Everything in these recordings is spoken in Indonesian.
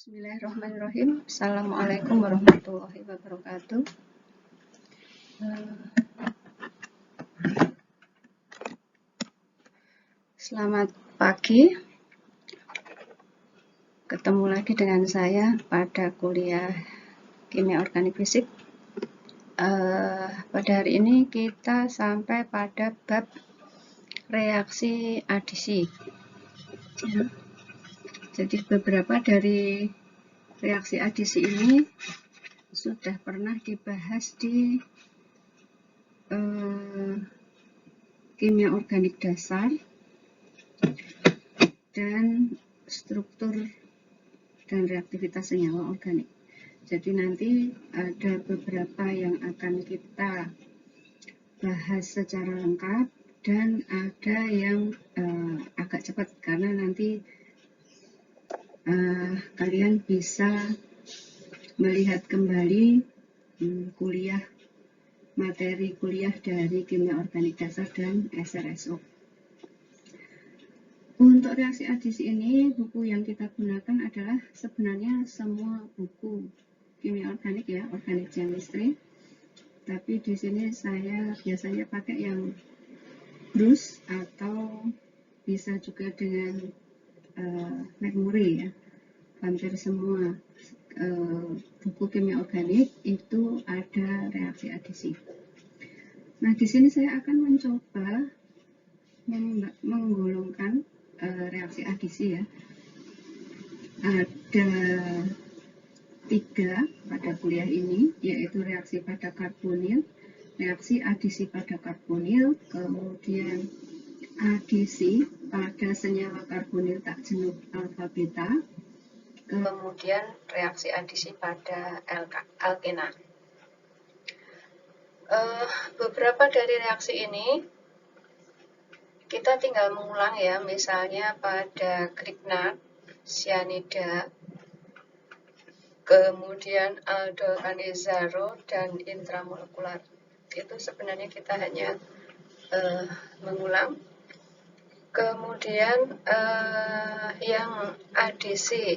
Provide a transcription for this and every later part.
Bismillahirrahmanirrahim. Assalamualaikum warahmatullahi wabarakatuh. Selamat pagi. Ketemu lagi dengan saya pada kuliah Kimia Organik Fisik. Pada hari ini kita sampai pada bab reaksi adisi. Jadi beberapa dari reaksi adisi ini sudah pernah dibahas di kimia organik dasar dan struktur dan reaktivitas senyawa organik. Jadi nanti ada beberapa yang akan kita bahas secara lengkap dan ada yang agak cepat karena nanti kalian bisa melihat kembali materi kuliah dari kimia organik dasar dan SRSO. Untuk reaksi adisi ini, buku yang kita gunakan adalah sebenarnya semua buku kimia organik ya, organic chemistry. Tapi di sini saya biasanya pakai yang Bruce atau bisa juga dengan McMurray ya. Hampir semua buku kimia organik itu ada reaksi adisi. Nah, di sini saya akan mencoba menggolongkan reaksi adisi ya. Ada 3 pada kuliah ini, yaitu reaksi pada karbonil, reaksi adisi pada karbonil, kemudian adisi pada senyawa karbonil tak jenuh alfa beta, kemudian reaksi adisi pada alkena. Beberapa dari reaksi ini kita tinggal mengulang ya, misalnya pada Grignard, cyanida, kemudian aldol anizaro dan intramolekular. Itu sebenarnya kita hanya mengulang. Kemudian yang adisi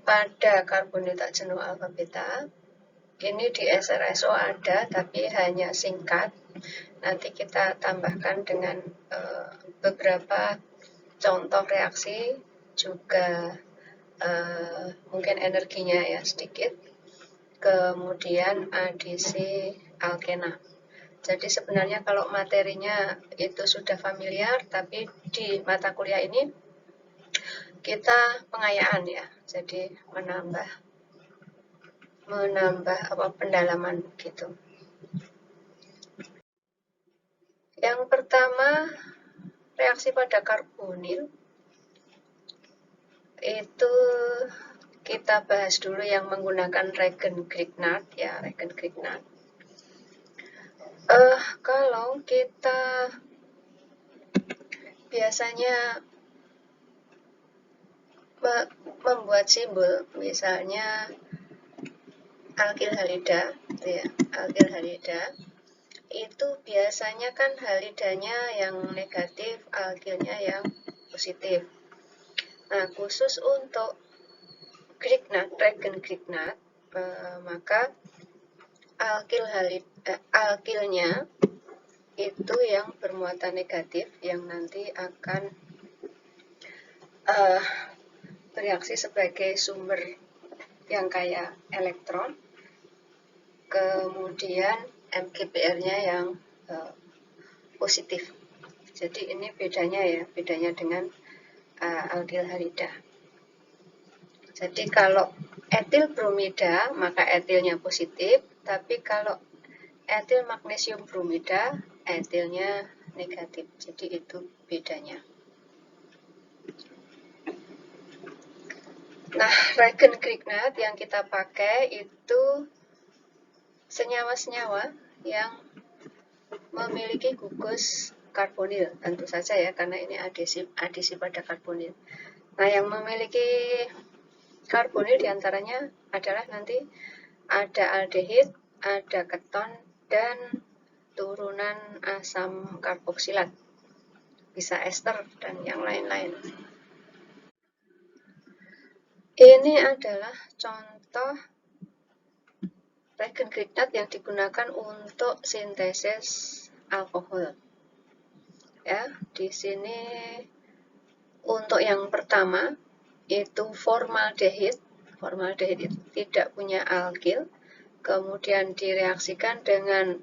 pada karbonil tak jenuh alfa beta ini di SRSO ada tapi hanya singkat. Nanti kita tambahkan dengan beberapa contoh reaksi juga mungkin energinya ya sedikit. Kemudian adisi alkena. Jadi sebenarnya kalau materinya itu sudah familiar, tapi di mata kuliah ini kita pengayaan ya. Jadi menambah pendalaman gitu. Yang pertama, reaksi pada karbonil itu kita bahas dulu yang menggunakan reagen Grignard ya, reagen Grignard. Kalau kita biasanya membuat simbol, misalnya alkil halida, ya, alkil halida itu biasanya kan halidanya yang negatif, alkilnya yang positif. Nah, khusus untuk Grignard, reagen Grignard, maka alkilnya itu yang bermuatan negatif yang nanti akan bereaksi sebagai sumber yang kaya elektron, kemudian MgPr-nya yang positif. Jadi ini bedanya dengan alkil halida. Jadi kalau etil bromida maka etilnya positif, tapi kalau etil magnesium bromida etilnya negatif. Jadi itu bedanya. Nah, reagen Grignard yang kita pakai itu senyawa-senyawa yang memiliki gugus karbonil, tentu saja ya, karena ini adisi pada karbonil. Nah, yang memiliki karbonil diantaranya adalah nanti ada aldehid, ada keton, dan turunan asam karboksilat, bisa ester dan yang lain-lain. Ini adalah contoh regen Grignard yang digunakan untuk sintesis alkohol. Ya, di sini untuk yang pertama itu formaldehid. Formaldehid itu tidak punya alkil, kemudian direaksikan dengan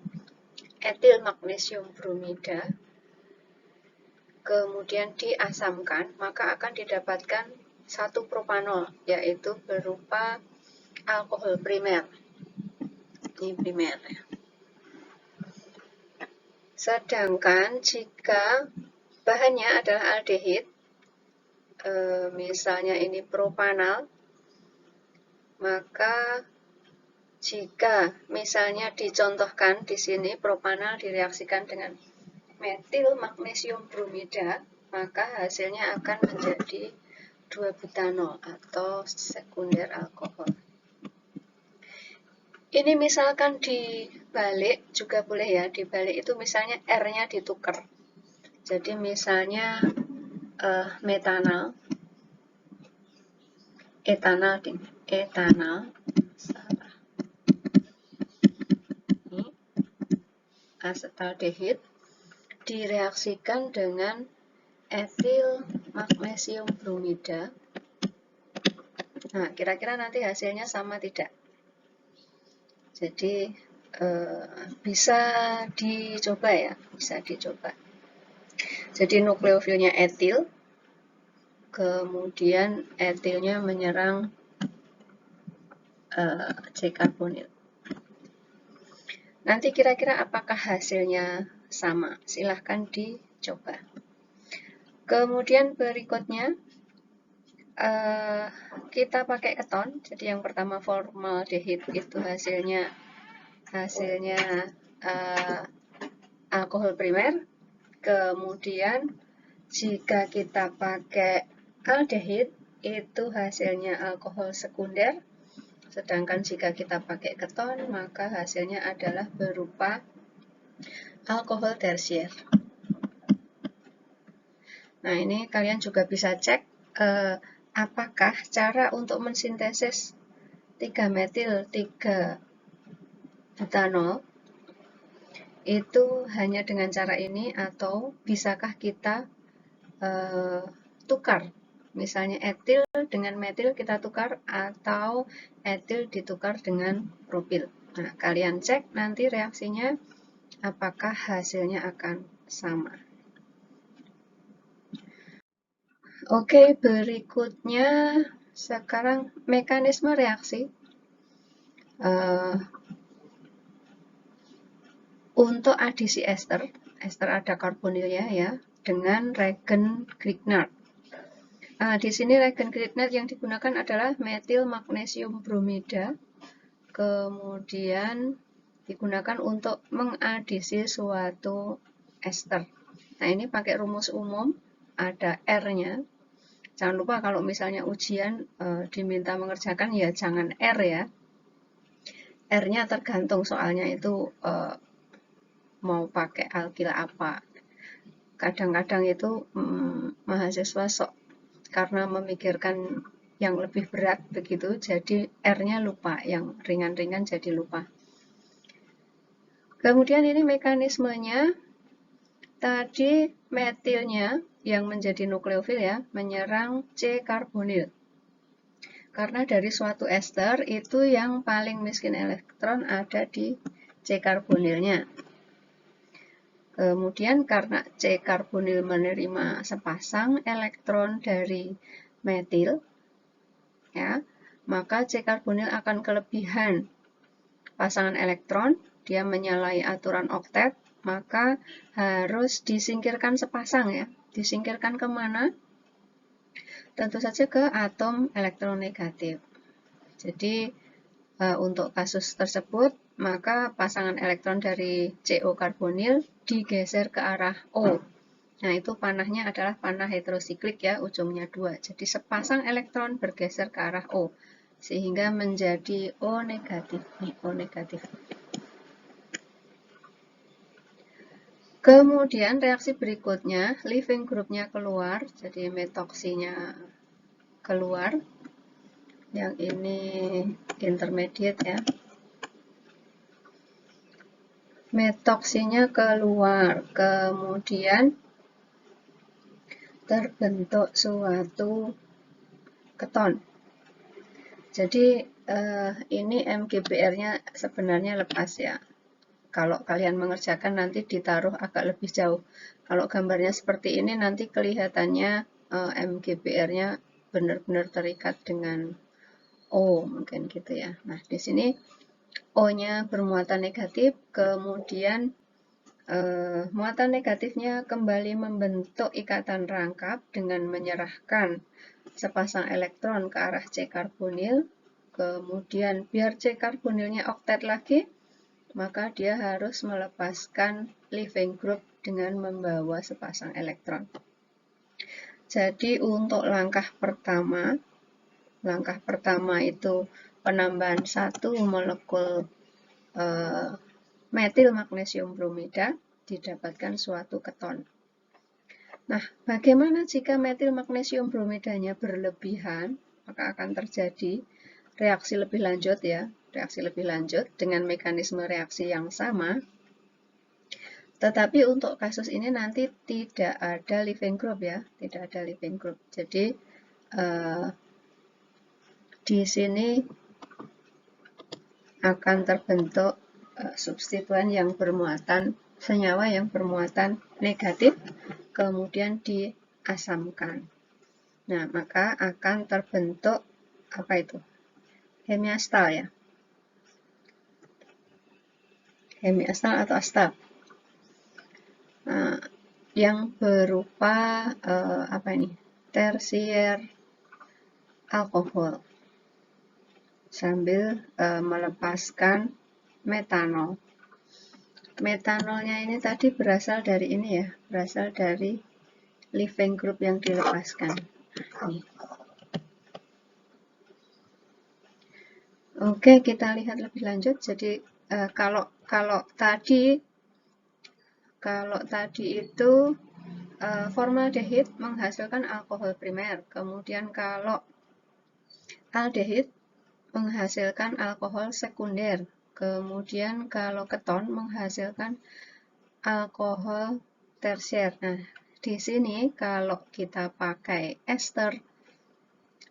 etil magnesium bromida, kemudian diasamkan, maka akan didapatkan satu propanol, yaitu berupa alkohol primer. Ini primer ya. Sedangkan jika bahannya adalah aldehid, misalnya ini propanal, maka jika misalnya dicontohkan di sini propanal direaksikan dengan metil magnesium bromida, maka hasilnya akan menjadi 2-butanol atau sekunder alkohol. Ini misalkan dibalik juga boleh ya, dibalik itu misalnya R-nya ditukar. Jadi misalnya metanal, etanal, salah. Ini asetaldehid direaksikan dengan etil magnesium bromida. Nah, kira-kira nanti hasilnya sama tidak? Jadi bisa dicoba ya, bisa dicoba. Jadi nukleofilnya etil, kemudian etilnya menyerang C-karbonil. Nanti kira-kira apakah hasilnya sama? Silahkan dicoba. Kemudian berikutnya kita pakai keton. Jadi yang pertama formaldehid itu hasilnya alkohol primer. Kemudian jika kita pakai aldehid itu hasilnya alkohol sekunder. Sedangkan jika kita pakai keton maka hasilnya adalah berupa alkohol tersier. Nah, ini kalian juga bisa cek apakah cara untuk mensintesis 3-metil 3-butanol itu hanya dengan cara ini atau bisakah kita tukar. Misalnya etil dengan metil kita tukar atau etil ditukar dengan propil. Nah, kalian cek nanti reaksinya apakah hasilnya akan sama. Oke, berikutnya sekarang mekanisme reaksi. Untuk adisi ester ada karbonilnya ya, dengan regen Grignard. Di sini regen Grignard yang digunakan adalah metil magnesium bromida, kemudian digunakan untuk mengadisi suatu ester. Nah, ini pakai rumus umum, ada R-nya. Jangan lupa kalau misalnya ujian diminta mengerjakan ya jangan R ya. R-nya tergantung soalnya itu mau pakai alkil apa. Kadang-kadang itu mahasiswa sok karena memikirkan yang lebih berat begitu, jadi R-nya lupa, yang ringan-ringan jadi lupa. Kemudian ini mekanismenya, tadi metilnya yang menjadi nukleofil ya, menyerang C-karbonil. Karena dari suatu ester itu yang paling miskin elektron ada di C-karbonilnya. Kemudian karena C-karbonil menerima sepasang elektron dari metil, ya, maka C-karbonil akan kelebihan pasangan elektron, dia menyalahi aturan oktet, maka harus disingkirkan sepasang ya. Disingkirkan kemana? Tentu saja ke atom elektronegatif. Jadi untuk kasus tersebut, maka pasangan elektron dari CO karbonil digeser ke arah O. Nah, itu panahnya adalah panah heterosiklik ya, ujungnya 2. Jadi sepasang elektron bergeser ke arah O, sehingga menjadi O negatif. Nih, O negatif. Kemudian reaksi berikutnya, leaving groupnya keluar, jadi metoksinya keluar. yang ini intermediate ya. Metoksinya keluar, kemudian terbentuk suatu keton. Jadi ini MGBR-nya sebenarnya lepas ya. Kalau kalian mengerjakan nanti ditaruh agak lebih jauh. Kalau gambarnya seperti ini nanti kelihatannya MGBR-nya benar-benar terikat dengan O mungkin gitu ya. Nah, di sini O-nya bermuatan negatif, kemudian muatan negatifnya kembali membentuk ikatan rangkap dengan menyerahkan sepasang elektron ke arah C karbonil. Kemudian biar C karbonilnya oktet lagi, maka dia harus melepaskan leaving group dengan membawa sepasang elektron. Jadi untuk langkah pertama itu penambahan 1 molekul metil magnesium bromida didapatkan suatu keton. Nah, bagaimana jika metil magnesium bromidanya berlebihan? Maka akan terjadi reaksi lebih lanjut ya, reaksi lebih lanjut dengan mekanisme reaksi yang sama. Tetapi untuk kasus ini nanti tidak ada leaving group ya, tidak ada leaving group. Jadi di sini akan terbentuk substituen yang bermuatan, senyawa yang bermuatan negatif, kemudian diasamkan. Nah, maka akan terbentuk apa itu? Hemiastal ya. Hemiastal atau astal. Nah, yang berupa apa ini? Tersier alkohol. Sambil melepaskan metanol. Metanolnya ini tadi berasal dari ini ya, berasal dari leaving group yang dilepaskan. Ini. Oke, kita lihat lebih lanjut. Jadi kalau tadi itu formaldehid menghasilkan alkohol primer, kemudian kalau aldehid menghasilkan alkohol sekunder. Kemudian kalau keton menghasilkan alkohol tersier. Nah, di sini kalau kita pakai ester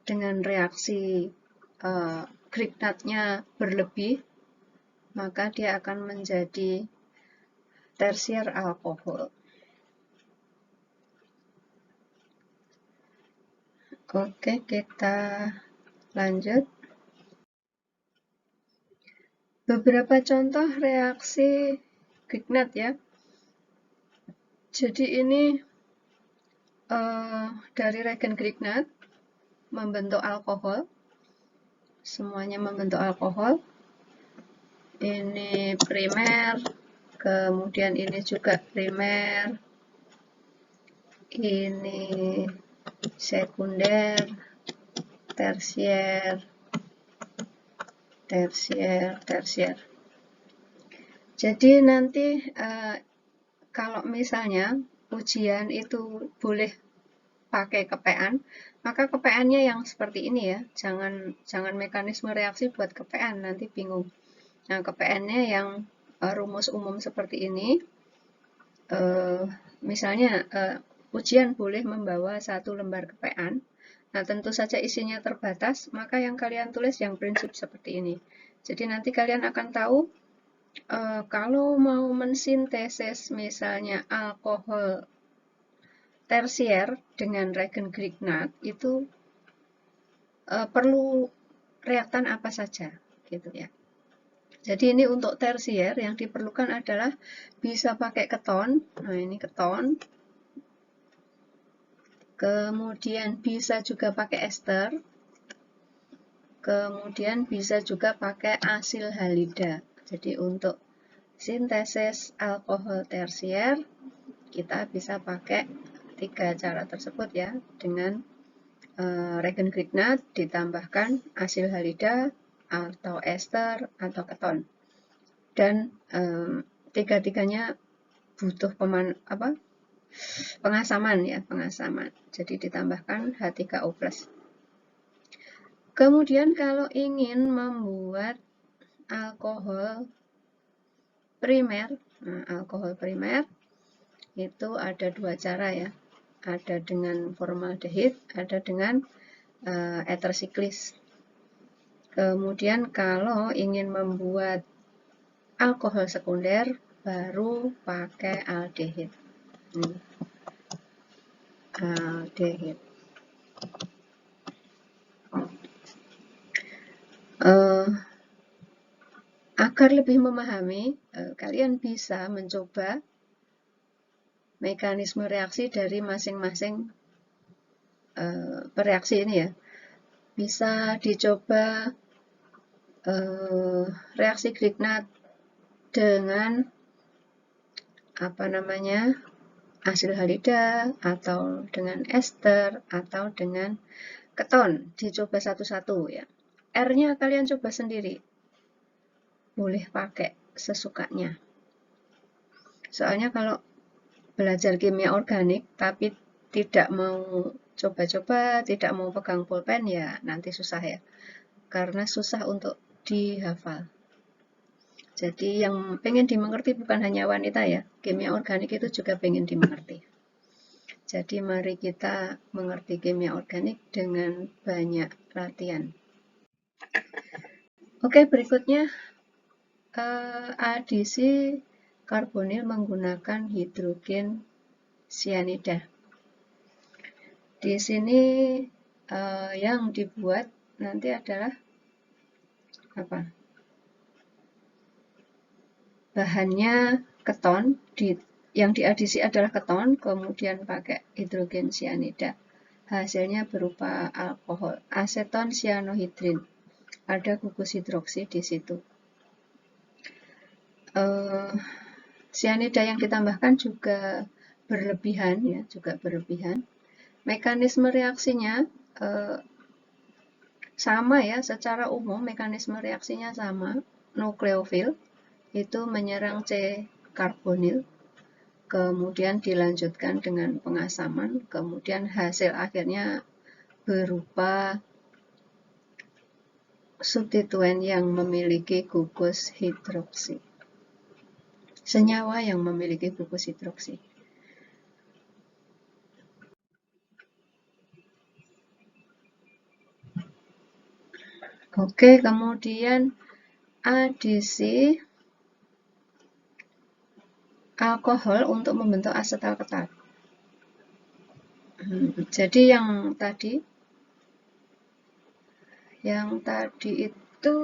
dengan reaksi Grignard-nya berlebih, maka dia akan menjadi tersier alkohol. Oke, kita lanjut. Beberapa contoh reaksi Grignard ya. Jadi ini dari reagen Grignard membentuk alkohol. Semuanya membentuk alkohol. Ini primer, kemudian ini juga primer. Ini sekunder, tersier, tersier. Jadi nanti kalau misalnya ujian itu boleh pakai kepean, maka kepeannya yang seperti ini ya. Jangan mekanisme reaksi buat kepean, nanti bingung. Nah, kepeannya yang rumus umum seperti ini. Misalnya ujian boleh membawa 1 lembar kepean. Nah, tentu saja isinya terbatas, maka yang kalian tulis yang prinsip seperti ini. Jadi nanti kalian akan tahu kalau mau mensintesis misalnya alkohol tersier dengan reagen Grignard itu perlu reaktan apa saja gitu ya. Jadi ini untuk tersier yang diperlukan adalah bisa pakai keton. Nah, ini keton. Kemudian bisa juga pakai ester. Kemudian bisa juga pakai asil halida. Jadi untuk sintesis alkohol tersier kita bisa pakai 3 cara tersebut ya, dengan reagen Grignard ditambahkan asil halida atau ester atau keton. Dan tiga-tiganya butuh pengasaman ya, pengasaman. Jadi ditambahkan H3O+. Kemudian kalau ingin membuat alkohol primer, nah, alkohol primer itu ada dua cara ya. Ada dengan formaldehid, ada dengan ether siklis. Kemudian kalau ingin membuat alkohol sekunder, baru pakai aldehid. Aldehid. Agar lebih memahami, kalian bisa mencoba mekanisme reaksi dari masing-masing pereaksi ini ya. Bisa dicoba reaksi Grignard dengan asil halida, atau dengan ester, atau dengan keton. Dicoba satu-satu ya. R-nya kalian coba sendiri. Boleh pakai sesukanya. Soalnya kalau belajar kimia organik tapi tidak mau coba-coba, tidak mau pegang pulpen, ya nanti susah ya. Karena susah untuk dihafal. Jadi yang pengen dimengerti bukan hanya wanita ya. Kimia organik itu juga pengen dimengerti. Jadi mari kita mengerti kimia organik dengan banyak latihan. Oke, berikutnya adisi karbonil menggunakan hidrogen sianida. Di sini yang dibuat nanti adalah bahannya keton, yang diadisi adalah keton, kemudian pakai hidrogen sianida. Hasilnya berupa alkohol, aseton sianohidrin. Ada gugus hidroksi di situ. Sianida yang ditambahkan juga berlebihan ya, Mekanisme reaksinya sama ya, secara umum mekanisme reaksinya sama. Nukleofil itu menyerang C-karbonil, kemudian dilanjutkan dengan pengasaman, kemudian hasil akhirnya berupa substituen yang memiliki gugus hidroksi. Senyawa yang memiliki gugus hidroksi. Oke, kemudian adisi alkohol untuk membentuk asetal ketat. Jadi yang tadi itu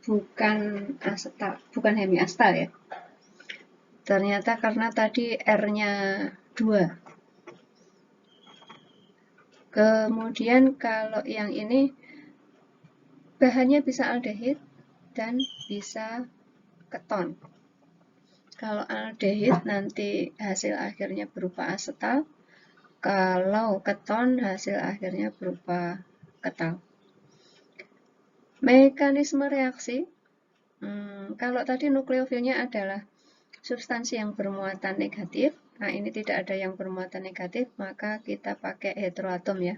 bukan hemiastal ya. Ternyata karena tadi R-nya 2. Kemudian kalau yang ini bahannya bisa aldehid dan bisa keton. Kalau aldehid nanti hasil akhirnya berupa asetal, kalau keton hasil akhirnya berupa ketal. Mekanisme reaksi, kalau tadi nukleofilnya adalah substansi yang bermuatan negatif, nah ini tidak ada yang bermuatan negatif, maka kita pakai heteroatom ya.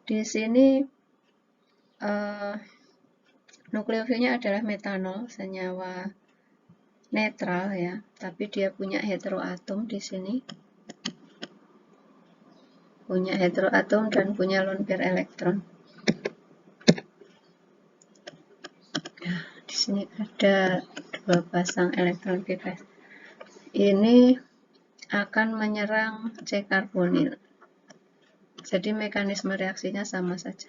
Di sini nukleofilnya adalah metanol, senyawa netral ya, tapi dia punya heteroatom di sini. Punya heteroatom dan punya lone pair elektron. Di sini ada 2 pasang elektron bebas. Ini akan menyerang C-karbonil. Jadi mekanisme reaksinya sama saja.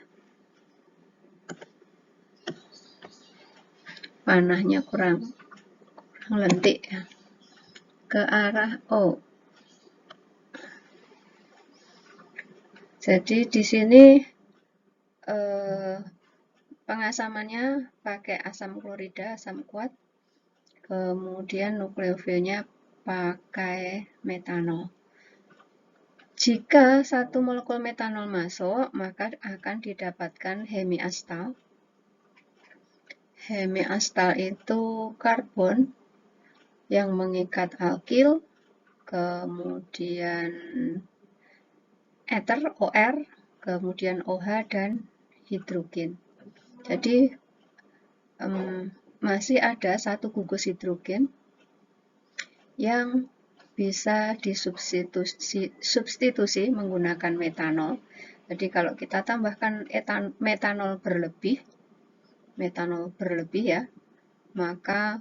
Panahnya kurang lentik ya. Ke arah O. Jadi di sini pengasamannya pakai asam klorida, asam kuat. Kemudian nukleofilnya pakai metanol. Jika 1 molekul metanol masuk, maka akan didapatkan hemiastal. Hemiastal itu karbon yang mengikat alkil, kemudian ether OR, kemudian OH dan hidrogen. Jadi masih ada satu gugus hidrogen yang bisa disubstitusi menggunakan metanol. Jadi kalau kita tambahkan metanol berlebih ya, maka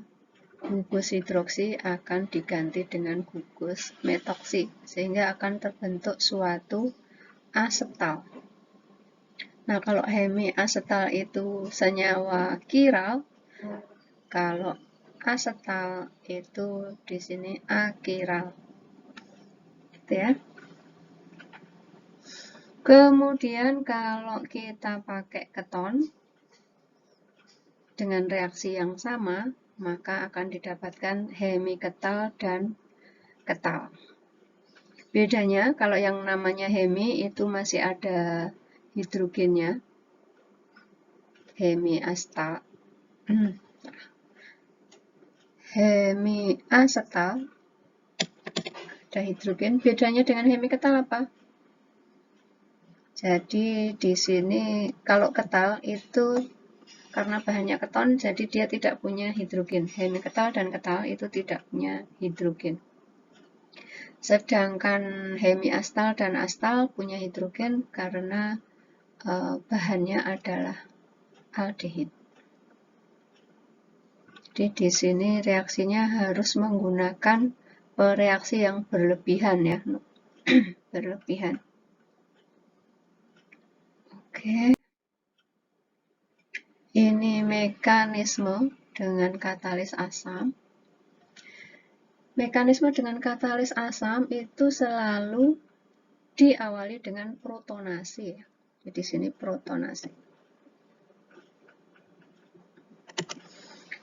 gugus hidroksi akan diganti dengan gugus metoksi, sehingga akan terbentuk suatu asetal. Nah, kalau hemiasetal itu senyawa kiral, kalau asetal itu di sini akiral. Gitu ya. Kemudian kalau kita pakai keton dengan reaksi yang sama, maka akan didapatkan hemiketal dan ketal. Bedanya kalau yang namanya hemi itu masih ada hidrogennya, hemiasetal. Hemiasetal ada hidrogen. Bedanya dengan hemiketal apa? Jadi di sini kalau ketal itu karena bahannya keton, jadi dia tidak punya hidrogen. Hemiketal dan ketal itu tidak punya hidrogen. Sedangkan hemiastal dan astal punya hidrogen karena bahannya adalah aldehid. Jadi di sini reaksinya harus menggunakan reaksi yang berlebihan ya, berlebihan. Oke. Ini mekanisme dengan katalis asam. Mekanisme dengan katalis asam itu selalu diawali dengan protonasi. Jadi di sini protonasi.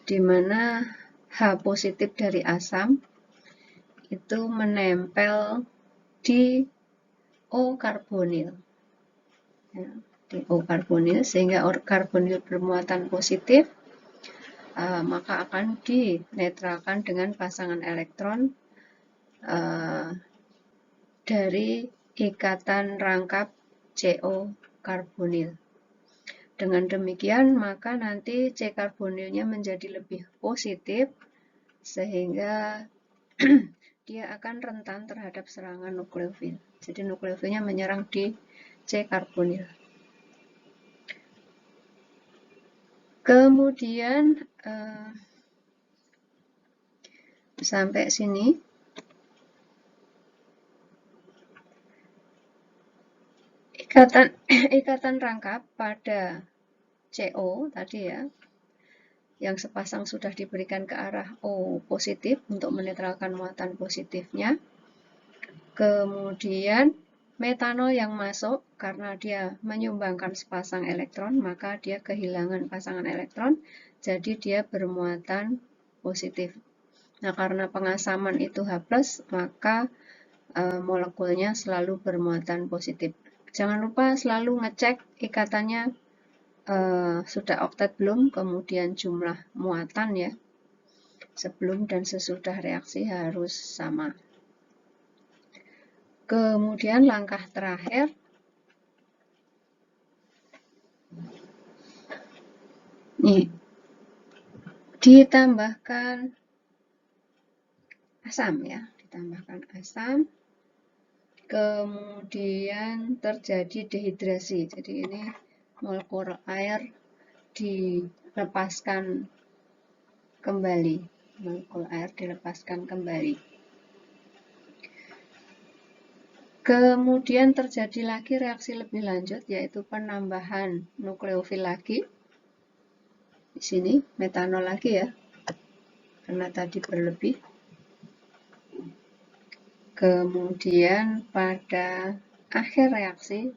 Di mana H positif dari asam itu menempel di O karbonil. Ya, di O karbonil, sehingga O karbonil bermuatan positif, maka akan dinetralkan dengan pasangan elektron dari ikatan rangkap CO karbonil. Dengan demikian, maka nanti C karbonilnya menjadi lebih positif, sehingga dia akan rentan terhadap serangan nukleofil. Jadi nukleofilnya menyerang di C karbonil. Kemudian sampai sini ikatan rangkap pada CO tadi ya, yang sepasang sudah diberikan ke arah O positif untuk menetralkan muatan positifnya. Kemudian metanol yang masuk karena dia menyumbangkan sepasang elektron, maka dia kehilangan pasangan elektron, jadi dia bermuatan positif. Nah, karena pengasaman itu H+, maka molekulnya selalu bermuatan positif. Jangan lupa selalu ngecek ikatannya sudah oktet belum, kemudian jumlah muatan ya. Sebelum dan sesudah reaksi harus sama. Kemudian langkah terakhir, nih, ditambahkan asam ya, ditambahkan asam, kemudian terjadi dehidrasi. Jadi ini molekul air dilepaskan kembali, molekul air dilepaskan kembali. Kemudian terjadi lagi reaksi lebih lanjut, yaitu penambahan nukleofil lagi. Di sini metanol lagi ya, karena tadi berlebih. Kemudian pada akhir reaksi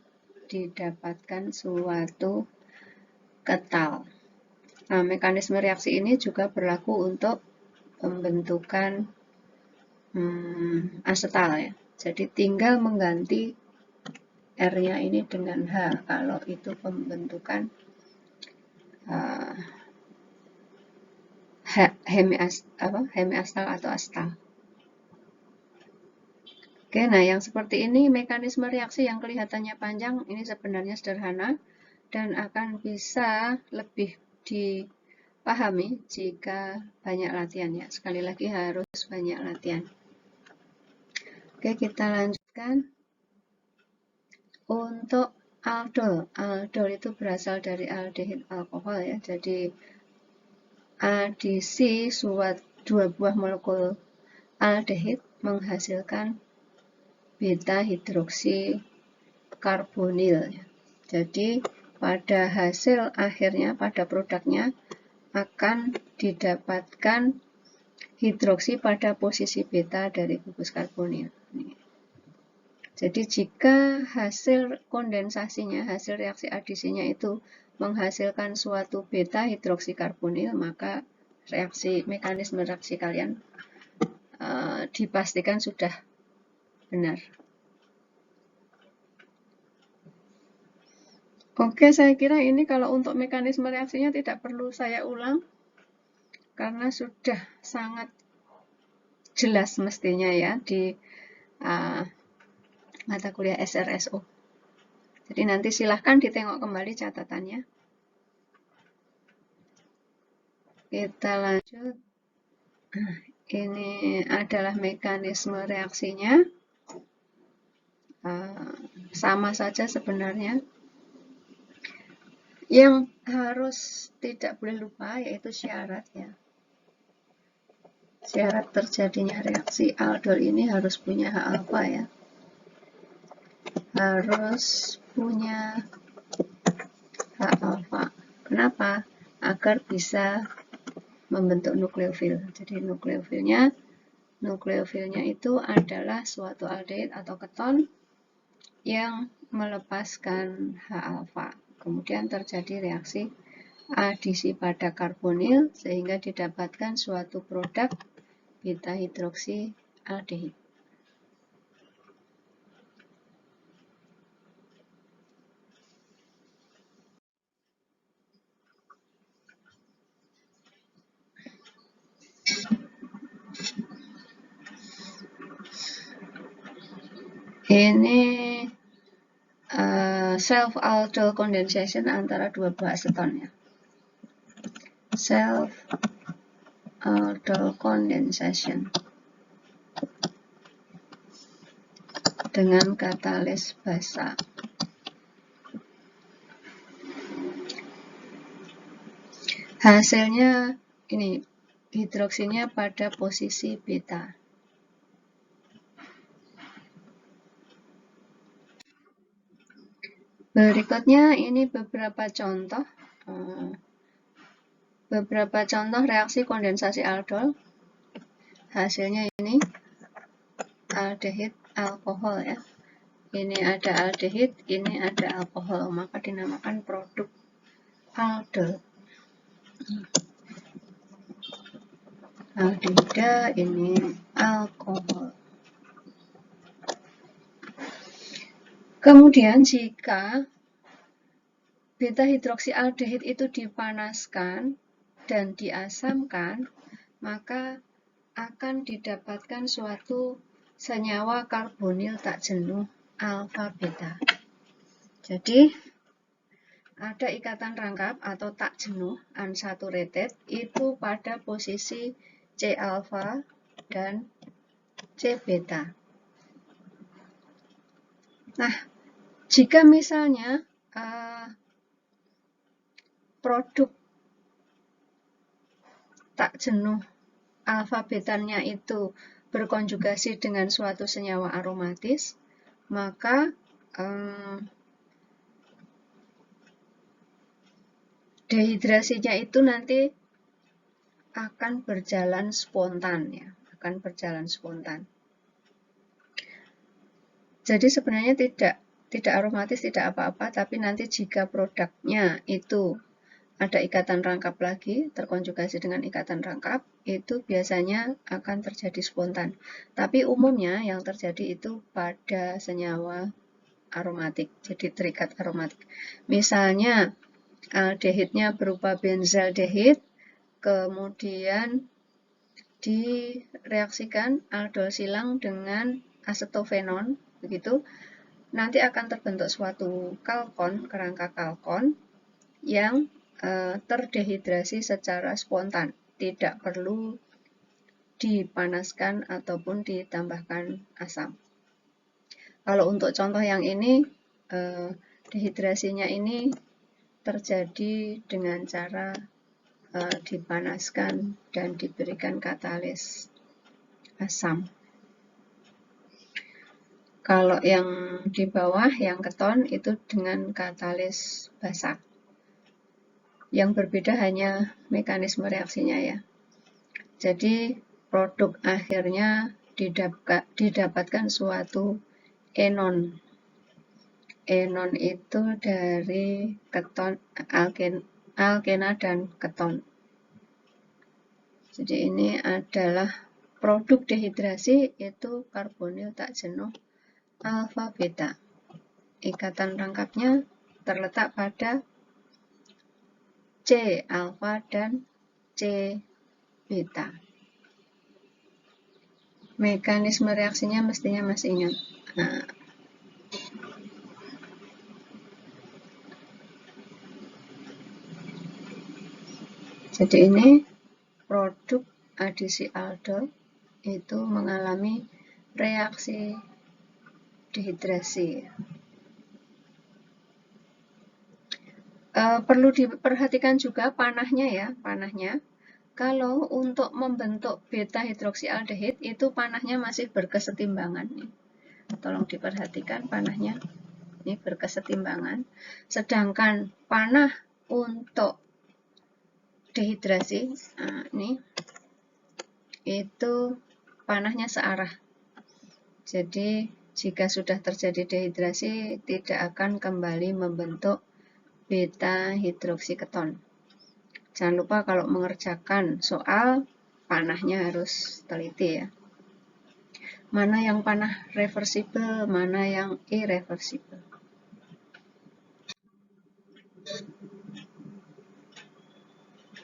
didapatkan suatu ketal. Nah, mekanisme reaksi ini juga berlaku untuk pembentukan asetal ya. Jadi tinggal mengganti R-nya ini dengan H kalau itu pembentukan hemiastal atau astal. Oke, nah yang seperti ini mekanisme reaksi yang kelihatannya panjang ini sebenarnya sederhana dan akan bisa lebih dipahami jika banyak latihan ya. Sekali lagi harus banyak latihan. Oke, kita lanjutkan. Untuk aldol, aldol itu berasal dari aldehid alkohol ya. Jadi adisi dua buah molekul aldehid menghasilkan beta hidroksi karbonil. Jadi pada hasil akhirnya, pada produknya akan didapatkan hidroksi pada posisi beta dari gugus karbonil. Jadi jika hasil kondensasinya, hasil reaksi adisinya itu menghasilkan suatu beta hidroksi karbonil, maka mekanisme reaksi kalian dipastikan sudah benar. Oke, saya kira ini kalau untuk mekanisme reaksinya tidak perlu saya ulang, karena sudah sangat jelas mestinya ya di mata kuliah SRSO. Jadi nanti silahkan ditengok kembali catatannya. Kita lanjut. Ini adalah mekanisme reaksinya. Sama saja sebenarnya. Yang harus tidak boleh lupa yaitu syarat ya. Syarat terjadinya reaksi aldol ini harus punya H alfa ya. Harus punya H alfa. Kenapa? Agar bisa membentuk nukleofil. Jadi nukleofilnya itu adalah suatu aldehid atau keton yang melepaskan H alfa. Kemudian terjadi reaksi adisi pada karbonil sehingga didapatkan suatu produk beta hidroksi aldehid. Ini self-aldol condensation antara dua buah aseton ya. Self-aldol condensation dengan katalis basa. Hasilnya ini hidroksinya pada posisi beta. Berikutnya ini beberapa contoh reaksi kondensasi aldol. Hasilnya ini aldehid alkohol ya. Ini ada aldehid, ini ada alkohol, maka dinamakan produk aldol. Aldehida ini alkohol. Kemudian jika beta hidroksi aldehid itu dipanaskan dan diasamkan, maka akan didapatkan suatu senyawa karbonil tak jenuh alfa beta. Jadi ada ikatan rangkap atau tak jenuh unsaturated itu pada posisi C alfa dan C beta. Nah, jika misalnya produk tak jenuh alfa betanya itu berkonjugasi dengan suatu senyawa aromatis, maka dehidrasinya itu nanti akan berjalan spontan ya, akan berjalan spontan. Jadi sebenarnya tidak aromatis, tidak apa-apa, tapi nanti jika produknya itu ada ikatan rangkap lagi, terkonjugasi dengan ikatan rangkap, itu biasanya akan terjadi spontan. Tapi umumnya yang terjadi itu pada senyawa aromatik, jadi terikat aromatik. Misalnya aldehidnya berupa benzaldehid, kemudian direaksikan aldol silang dengan asetofenon, begitu, nanti akan terbentuk suatu kalkon, kerangka kalkon yang terdehidrasi secara spontan, tidak perlu dipanaskan ataupun ditambahkan asam. Kalau untuk contoh yang ini, dehidrasinya ini terjadi dengan cara dipanaskan dan diberikan katalis asam. Kalau yang di bawah, yang keton, itu dengan katalis basa. Yang berbeda hanya mekanisme reaksinya ya. Jadi produk akhirnya didapatkan suatu enon. Enon itu dari keton, alkena dan keton. Jadi ini adalah produk dehidrasi, itu karbonil tak jenuh alfa beta. Ikatan rangkapnya terletak pada C alfa dan C beta. Mekanisme reaksinya mestinya masih ingat. Nah, jadi ini produk adisi aldol itu mengalami reaksi dehidrasi. Perlu diperhatikan juga panahnya ya, panahnya. Kalau untuk membentuk beta hidroksialdehid itu panahnya masih berkesetimbangan. Tolong diperhatikan panahnya, ini berkesetimbangan. Sedangkan panah untuk dehidrasi, nah ini, itu panahnya searah. Jadi jika sudah terjadi dehidrasi tidak akan kembali membentuk beta hidroksiketon. Jangan lupa kalau mengerjakan soal panahnya harus teliti ya. Mana yang panah reversibel, mana yang irreversibel.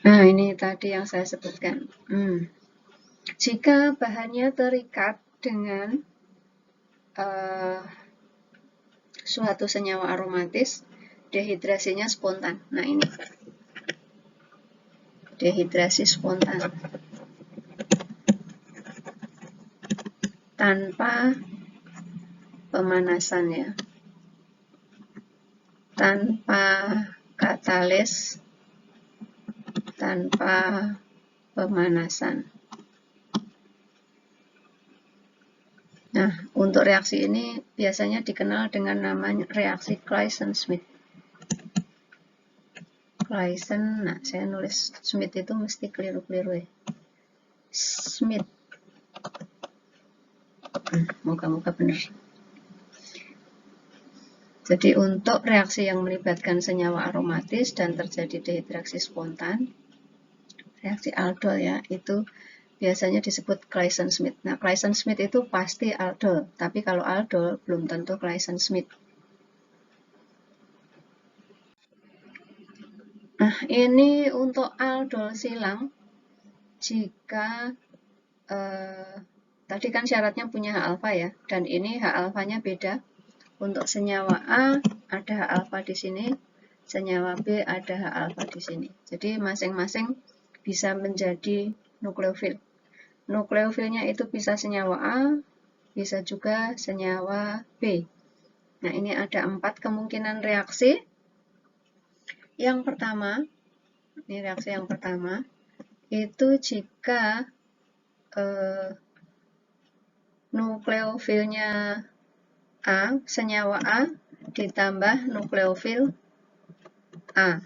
Nah, ini tadi yang saya sebutkan. Jika bahannya terikat dengan suatu senyawa aromatis, dehidrasinya spontan. Nah, ini dehidrasi spontan tanpa pemanasan ya, tanpa katalis, tanpa pemanasan. Nah, untuk reaksi ini biasanya dikenal dengan nama reaksi Claisen-Smith. Claisen, nah saya nulis Smith itu mesti keliru-keliru ya. Smith. Moga-moga benar. Jadi untuk reaksi yang melibatkan senyawa aromatis dan terjadi dehidrasi spontan, reaksi aldol ya, itu biasanya disebut Claisen-Smith. Nah, Claisen-Smith itu pasti aldol, tapi kalau aldol belum tentu Claisen-Smith. Nah, ini untuk aldol silang, jika tadi kan syaratnya punya H alfa ya, dan ini H alfanya beda. Untuk senyawa A ada H alfa di sini, senyawa B ada H alfa di sini. Jadi masing-masing bisa menjadi nukleofil. Nukleofilnya itu bisa senyawa A, bisa juga senyawa B. Nah, ini ada 4 kemungkinan reaksi. Yang pertama, ini reaksi yang pertama, itu jika nukleofilnya A, senyawa A ditambah nukleofil A.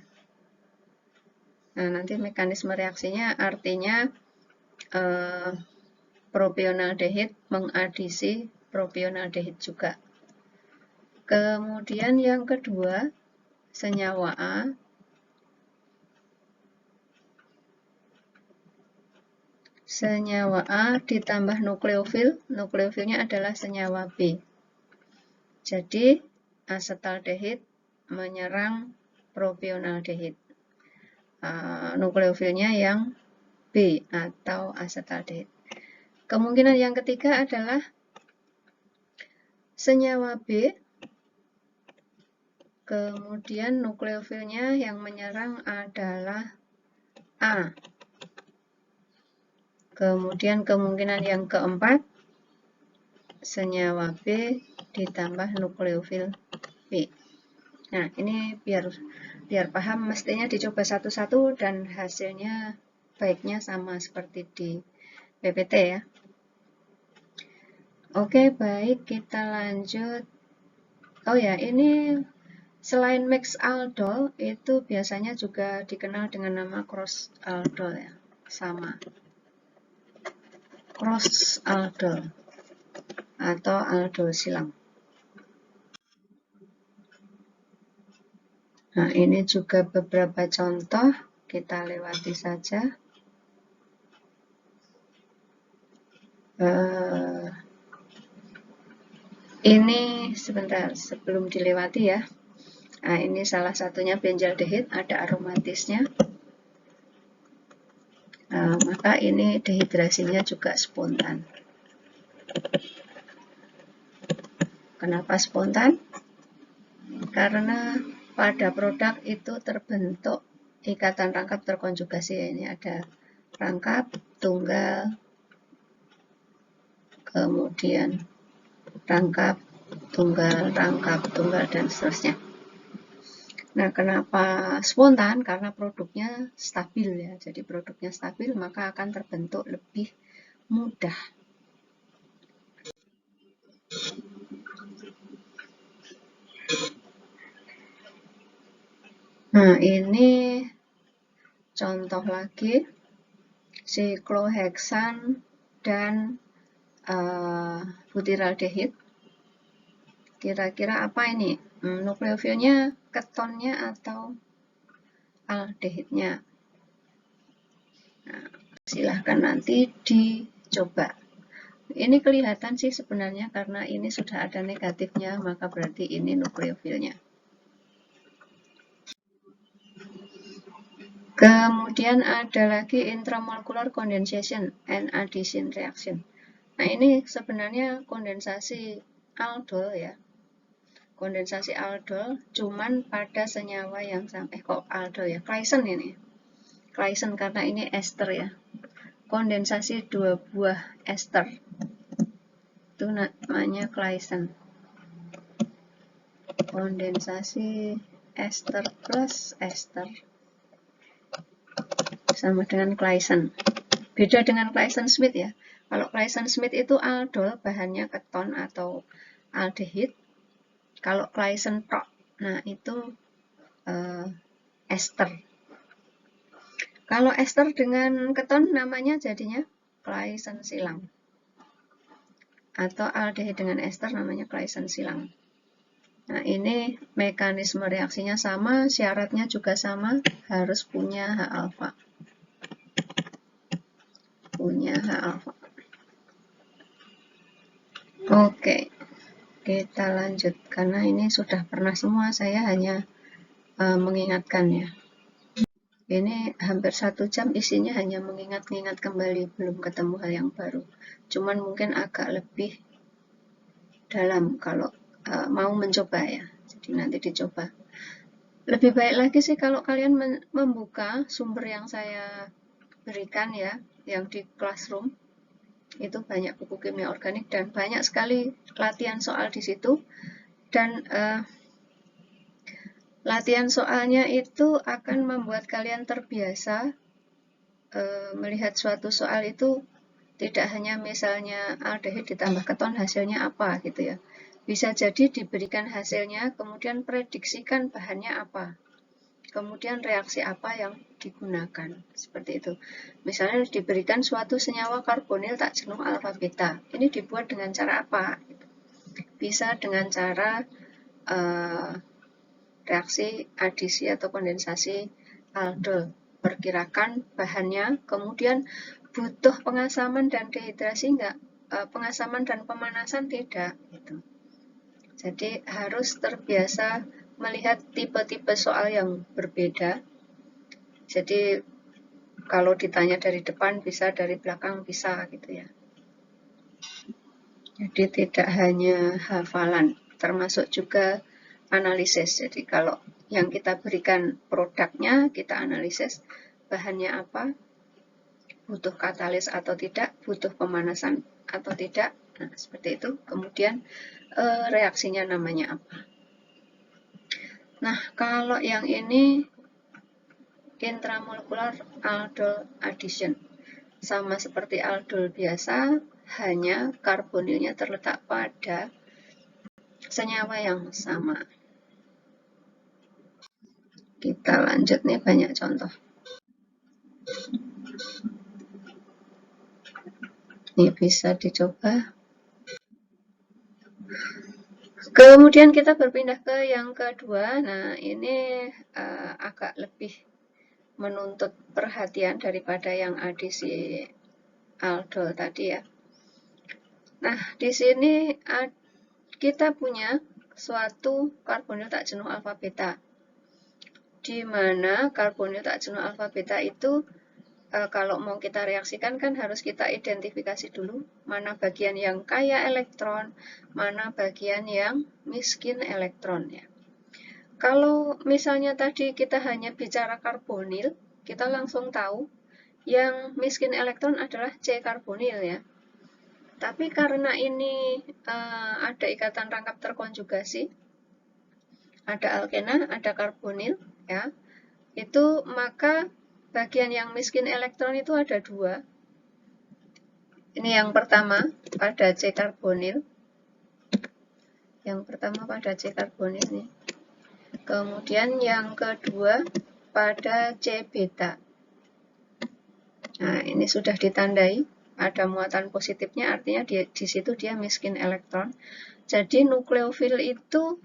Nah, nanti mekanisme reaksinya artinya propionaldehid mengadisi propionaldehid juga. Kemudian yang kedua, senyawa A ditambah nukleofil, nukleofilnya adalah senyawa B. Jadi asetaldehid menyerang propionaldehid. Nukleofilnya yang B atau asetaldehid. Kemungkinan yang ketiga adalah senyawa B, kemudian nukleofilnya yang menyerang adalah A. Kemudian kemungkinan yang keempat, senyawa B ditambah nukleofil B. Nah, ini biar paham, mestinya dicoba satu-satu dan hasilnya baiknya sama seperti di PPT ya. Oke, baik, kita lanjut. Oh ya, ini selain mix aldol, itu biasanya juga dikenal dengan nama cross aldol ya. Sama. Cross aldol atau aldol silang. Nah, ini juga beberapa contoh, kita lewati saja. Ini sebentar sebelum dilewati ya. Nah, ini salah satunya benzaldehid, ada aromatisnya. Maka ini dehidrasinya juga spontan. Kenapa spontan? Karena pada produk itu terbentuk ikatan rangkap terkonjugasi. Ini ada rangkap, tunggal, kemudian rangkap, tunggal, dan seterusnya. Nah, kenapa spontan? Karena produknya stabil ya. Jadi produknya stabil, maka akan terbentuk lebih mudah. Nah, ini contoh lagi, sikloheksan dan butyraldehid. Kira-kira apa ini? Nukleofilnya ketonnya atau aldehidnya? Nah, silahkan nanti dicoba. Ini kelihatan sih sebenarnya karena ini sudah ada negatifnya, maka berarti ini nukleofilnya. Kemudian ada lagi intramolecular condensation and addition reaction. Nah, ini sebenarnya kondensasi aldol ya. Kondensasi aldol cuman pada senyawa yang sampai kok aldol ya, Claisen ini. Claisen karena ini ester ya. Kondensasi dua buah ester. Itu namanya Claisen. Kondensasi ester plus ester sama dengan Claisen. Beda dengan Claisen-Smith ya. Kalau Claisen-Smith itu aldol, bahannya keton atau aldehid. Kalau Claisen tok, nah itu ester. Kalau ester dengan keton namanya jadinya Claisen silang. Atau aldehid dengan ester namanya Claisen silang. Nah, ini mekanisme reaksinya sama, syaratnya juga sama, harus punya H alfa. Punya H alfa. Oke, kita lanjut. Karena ini sudah pernah semua, saya hanya mengingatkan ya. Ini hampir 1 jam isinya hanya mengingat-ingat kembali, belum ketemu hal yang baru. Cuman mungkin agak lebih dalam kalau mau mencoba ya. Jadi nanti dicoba. Lebih baik lagi sih kalau kalian membuka sumber yang saya berikan ya, yang di Classroom. Itu banyak buku kimia organik dan banyak sekali latihan soal di situ. Dan latihan soalnya itu akan membuat kalian terbiasa melihat suatu soal itu tidak hanya misalnya aldehid ditambah keton hasilnya apa gitu ya. Bisa jadi diberikan hasilnya, kemudian prediksikan bahannya apa. Kemudian reaksi apa yang digunakan. Seperti itu. Misalnya diberikan suatu senyawa karbonil tak jenuh alfa beta. Ini dibuat dengan cara apa? Bisa dengan cara reaksi adisi atau kondensasi aldol. Perkirakan bahannya, kemudian butuh pengasaman dan dehidrasi enggak? Pengasaman dan pemanasan tidak. Gitu. Jadi harus terbiasa melihat tipe-tipe soal yang berbeda. Jadi kalau ditanya dari depan bisa, dari belakang bisa gitu ya. Jadi tidak hanya hafalan, termasuk juga analisis. Jadi kalau yang kita berikan produknya, kita analisis bahannya apa, butuh katalis atau tidak, butuh pemanasan atau tidak. Nah, seperti itu. Kemudian reaksinya namanya apa. Nah, kalau yang ini intramolecular aldol addition. Sama seperti aldol biasa, hanya karbonilnya terletak pada senyawa yang sama. Kita lanjut nih, banyak contoh. Ini bisa dicoba. Kemudian kita berpindah ke yang kedua. Nah, ini agak lebih menuntut perhatian daripada yang adisi aldol tadi ya. Nah, di sini kita punya suatu karbonil tak jenuh alfa beta, di mana karbonil tak jenuh alfa beta itu kalau mau kita reaksikan kan harus kita identifikasi dulu mana bagian yang kaya elektron, mana bagian yang miskin elektron ya. Kalau misalnya tadi kita hanya bicara karbonil, kita langsung tahu yang miskin elektron adalah C karbonil ya. Tapi karena ini ada ikatan rangkap terkonjugasi, ada alkena, ada karbonil ya. Itu maka bagian yang miskin elektron itu ada dua. Ini yang pertama pada C karbonil. Yang pertama pada C karbonil nih. Kemudian yang kedua pada C beta. Nah, ini sudah ditandai ada muatan positifnya, artinya di situ dia miskin elektron. Jadi nukleofil itu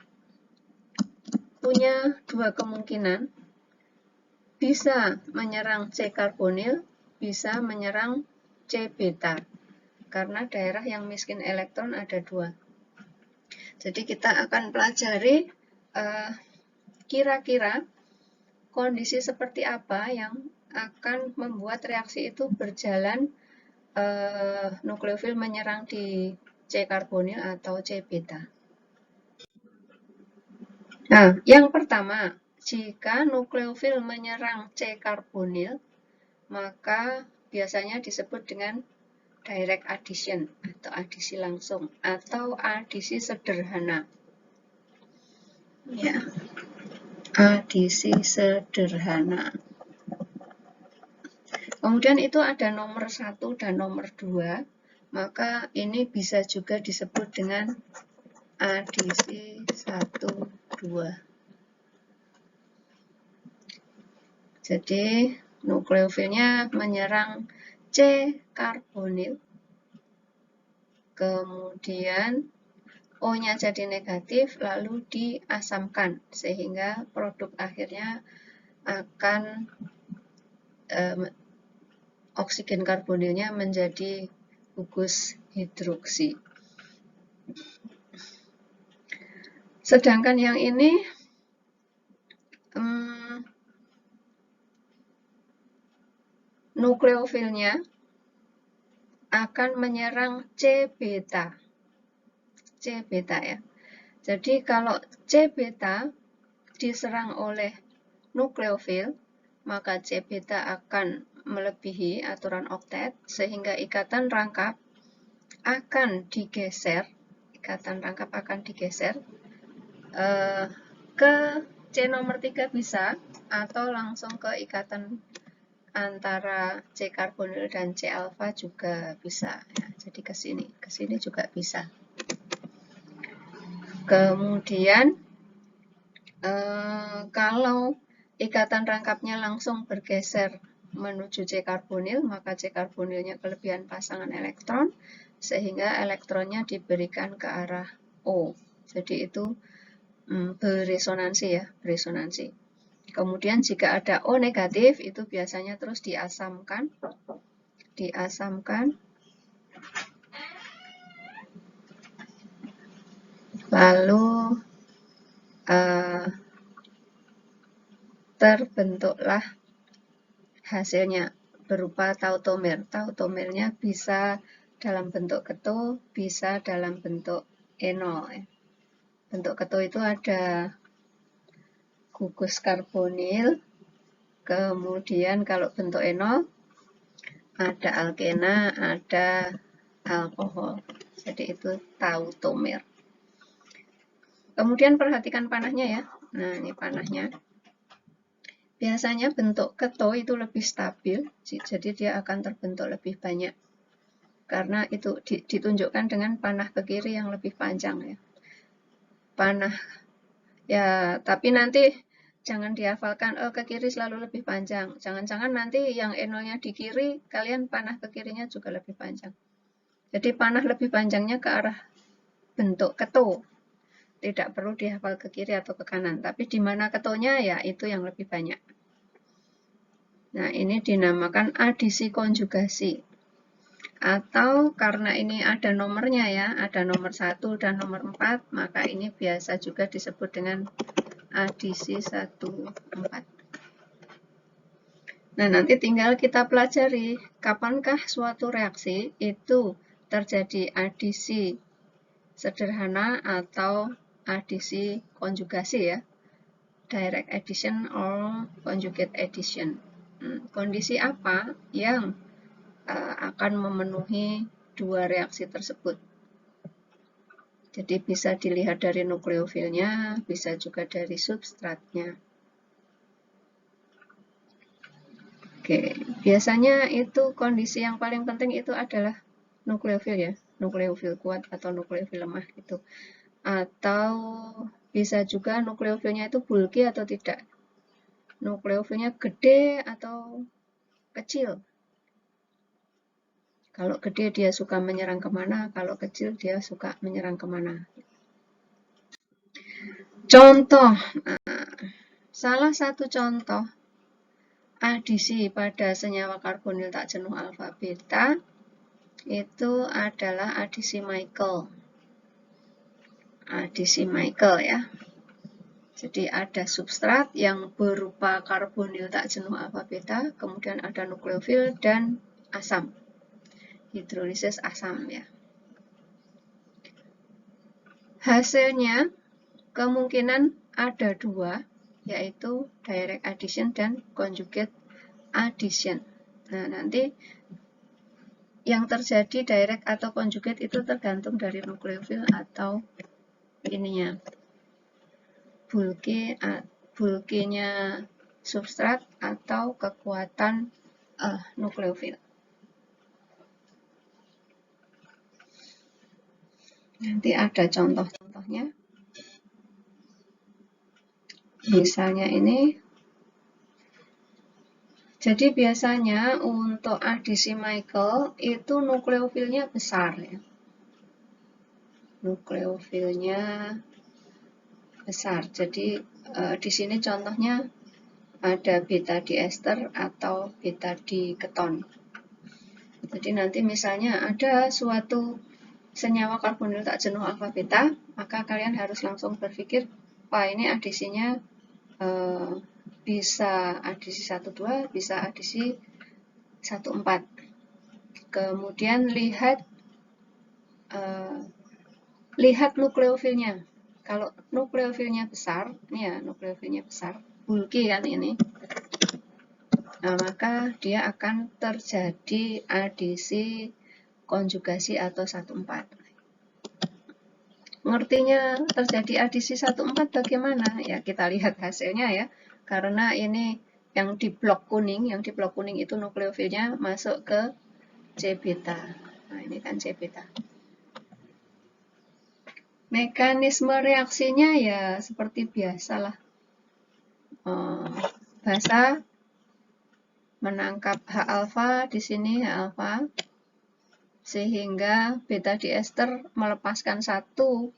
punya dua kemungkinan. Bisa menyerang C karbonil, bisa menyerang C beta. Karena daerah yang miskin elektron ada dua. Jadi kita akan pelajari kira-kira kondisi seperti apa yang akan membuat reaksi itu berjalan nukleofil menyerang di C karbonil atau C beta. Nah, yang pertama, jika nukleofil menyerang C karbonil, maka biasanya disebut dengan direct addition atau adisi langsung atau adisi sederhana. Ya, adisi sederhana. Kemudian itu ada nomor 1 dan nomor 2, maka ini bisa juga disebut dengan adisi 1, 2. Jadi nukleofilnya menyerang C karbonil, kemudian O-nya jadi negatif, lalu diasamkan, sehingga produk akhirnya akan oksigen karbonilnya menjadi gugus hidroksi. Sedangkan yang ini nukleofilnya akan menyerang C beta. C beta ya. Jadi kalau C beta diserang oleh nukleofil, maka C beta akan melebihi aturan oktet sehingga ikatan rangkap akan digeser, ke C nomor 3 bisa, atau langsung ke ikatan antara C karbonil dan C alfa juga bisa ya. Jadi ke sini juga bisa. Kemudian kalau ikatan rangkapnya langsung bergeser menuju C karbonil, maka C karbonilnya kelebihan pasangan elektron, sehingga elektronnya diberikan ke arah O. Jadi itu beresonansi ya, beresonansi. Kemudian jika ada O negatif, itu biasanya terus diasamkan. Lalu terbentuklah hasilnya berupa tautomer. Tautomernya bisa dalam bentuk keto, bisa dalam bentuk enol. Bentuk keto itu ada gugus karbonil, kemudian kalau bentuk enol ada alkena, ada alkohol. Jadi itu tautomer. Kemudian perhatikan panahnya ya. Nah, ini panahnya. Biasanya bentuk keto itu lebih stabil, jadi dia akan terbentuk lebih banyak. Karena itu ditunjukkan dengan panah ke kiri yang lebih panjang ya. Panah ya, tapi nanti jangan dihafalkan, oh ke kiri selalu lebih panjang. Jangan-jangan nanti yang enolnya di kiri, kalian panah ke kirinya juga lebih panjang. Jadi panah lebih panjangnya ke arah bentuk keto. Tidak perlu dihafal ke kiri atau ke kanan, tapi di mana ketonya ya itu yang lebih banyak. Nah, ini dinamakan adisi konjugasi. Atau karena ini ada nomornya ya, ada nomor 1 dan nomor 4, maka ini biasa juga disebut dengan adisi 1,4. Nah, nanti tinggal kita pelajari kapankah suatu reaksi itu terjadi adisi sederhana atau adisi konjugasi ya, direct addition or conjugate addition. Kondisi apa yang akan memenuhi dua reaksi tersebut? Jadi bisa dilihat dari nukleofilnya, bisa juga dari substratnya. Oke, biasanya itu kondisi yang paling penting itu adalah nukleofil ya, nukleofil kuat atau nukleofil lemah gitu. Atau bisa juga nukleofilnya itu bulky atau tidak. Nukleofilnya gede atau kecil. Kalau gede dia suka menyerang kemana, kalau kecil dia suka menyerang kemana. Contoh, salah satu contoh adisi pada senyawa karbonil tak jenuh alfa beta itu adalah adisi Michael. Adisi Michael ya. Jadi ada substrat yang berupa karbonil tak jenuh alfa beta, kemudian ada nukleofil dan asam. Hidrolisis asam ya. Hasilnya kemungkinan ada dua, yaitu direct addition dan conjugate addition. Nah, nanti yang terjadi direct atau conjugate itu tergantung dari nukleofil atau ininya, bulky-nya substrat atau kekuatan nukleofil. Nanti ada contoh-contohnya. Misalnya ini. Jadi biasanya untuk adisi Michael itu nukleofilnya besar ya. Nukleofilnya besar. Jadi di sini contohnya ada beta diester atau beta diketon. Jadi nanti misalnya ada suatu senyawa karbonil tak jenuh alfa beta, maka kalian harus langsung berpikir, wah ini adisinya bisa adisi 1,2, bisa adisi 1,4. Kemudian lihat nukleofilnya. Kalau nukleofilnya besar, ini ya nukleofilnya besar, bulky kan ini. Nah, maka dia akan terjadi adisi konjugasi atau 1,4. Ngertinya terjadi adisi 1,4 bagaimana? Ya kita lihat hasilnya ya. Karena ini yang di blok kuning itu nukleofilnya masuk ke C beta. Nah, ini kan C beta. Mekanisme reaksinya ya seperti biasalah. Basa menangkap H alfa di sini H alfa, sehingga beta diester melepaskan satu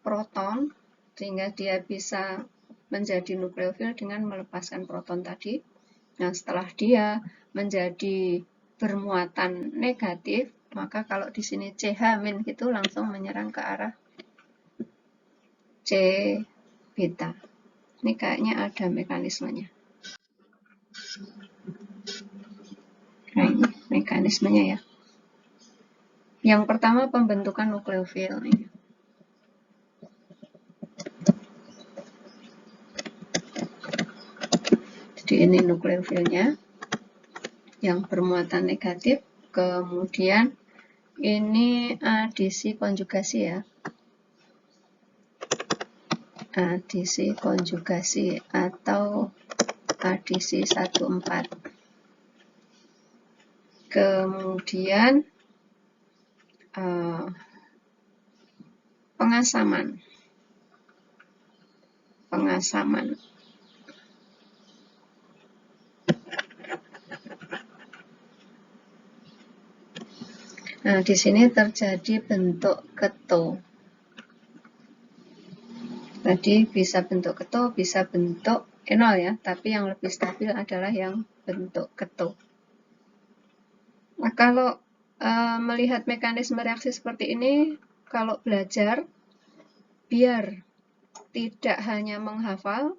proton sehingga dia bisa menjadi nukleofil dengan melepaskan proton tadi. Nah, setelah dia menjadi bermuatan negatif, maka kalau di sini CH- gitu langsung menyerang ke arah C beta. Ini kayaknya ada mekanismenya. Nah, ini mekanismenya ya. Yang pertama pembentukan nukleofil. Jadi ini nukleofilnya yang bermuatan negatif, kemudian ini adisi konjugasi ya. Adisi konjugasi atau adisi 1,4. Kemudian pengasaman. Nah, di sini terjadi bentuk keto. Tadi bisa bentuk keto, bisa bentuk enol ya, tapi yang lebih stabil adalah yang bentuk keto. Nah, kalau melihat mekanisme reaksi seperti ini, kalau belajar, biar tidak hanya menghafal,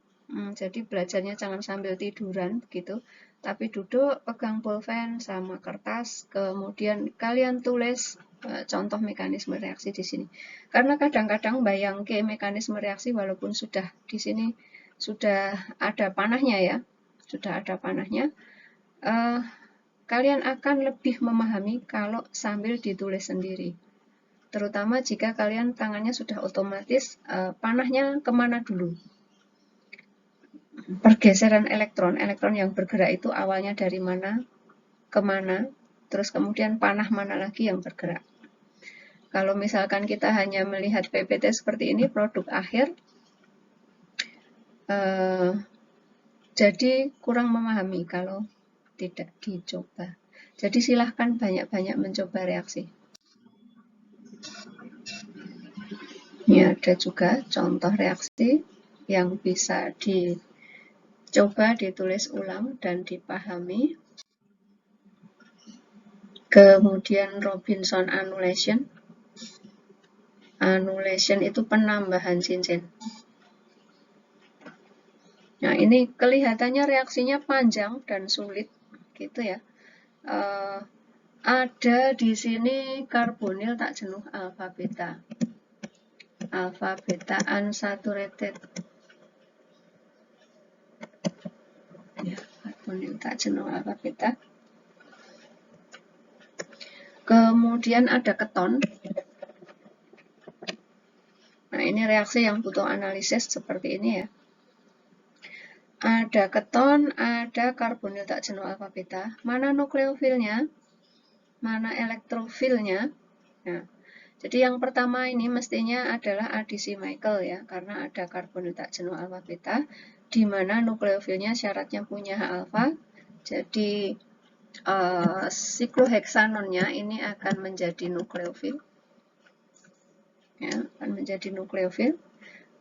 jadi belajarnya jangan sambil tiduran gitu, tapi duduk, pegang pulpen sama kertas, kemudian kalian tulis contoh mekanisme reaksi di sini. Karena kadang-kadang bayangke mekanisme reaksi walaupun sudah di sini sudah ada panahnya ya, kalian akan lebih memahami kalau sambil ditulis sendiri. Terutama jika kalian tangannya sudah otomatis, panahnya kemana dulu. Pergeseran elektron yang bergerak itu awalnya dari mana, kemana, terus kemudian panah mana lagi yang bergerak. Kalau misalkan kita hanya melihat PPT seperti ini, produk akhir, jadi kurang memahami kalau tidak dicoba. Jadi silahkan banyak-banyak mencoba reaksi. Ini ada juga contoh reaksi yang bisa dicoba ditulis ulang dan dipahami. Kemudian Robinson annulation. Annulation itu penambahan cincin. Nah, ini kelihatannya reaksinya panjang dan sulit, gitu ya. Ada di sini karbonil tak jenuh alfa beta. Alfa beta unsaturated. Ya, karbonil tak jenuh alfa beta. Kemudian ada keton. Nah, ini reaksi yang butuh analisis seperti ini ya. Ada keton, ada karbonil tak jenuh alfa beta. Mana nukleofilnya? Mana elektrofilnya? Nah, jadi yang pertama ini mestinya adalah adisi Michael ya, karena ada karbonil tak jenuh alfa beta, di mana nukleofilnya syaratnya punya H alfa. Jadi sikloheksanonnya ini akan menjadi nukleofil. Ya, akan menjadi nukleofil.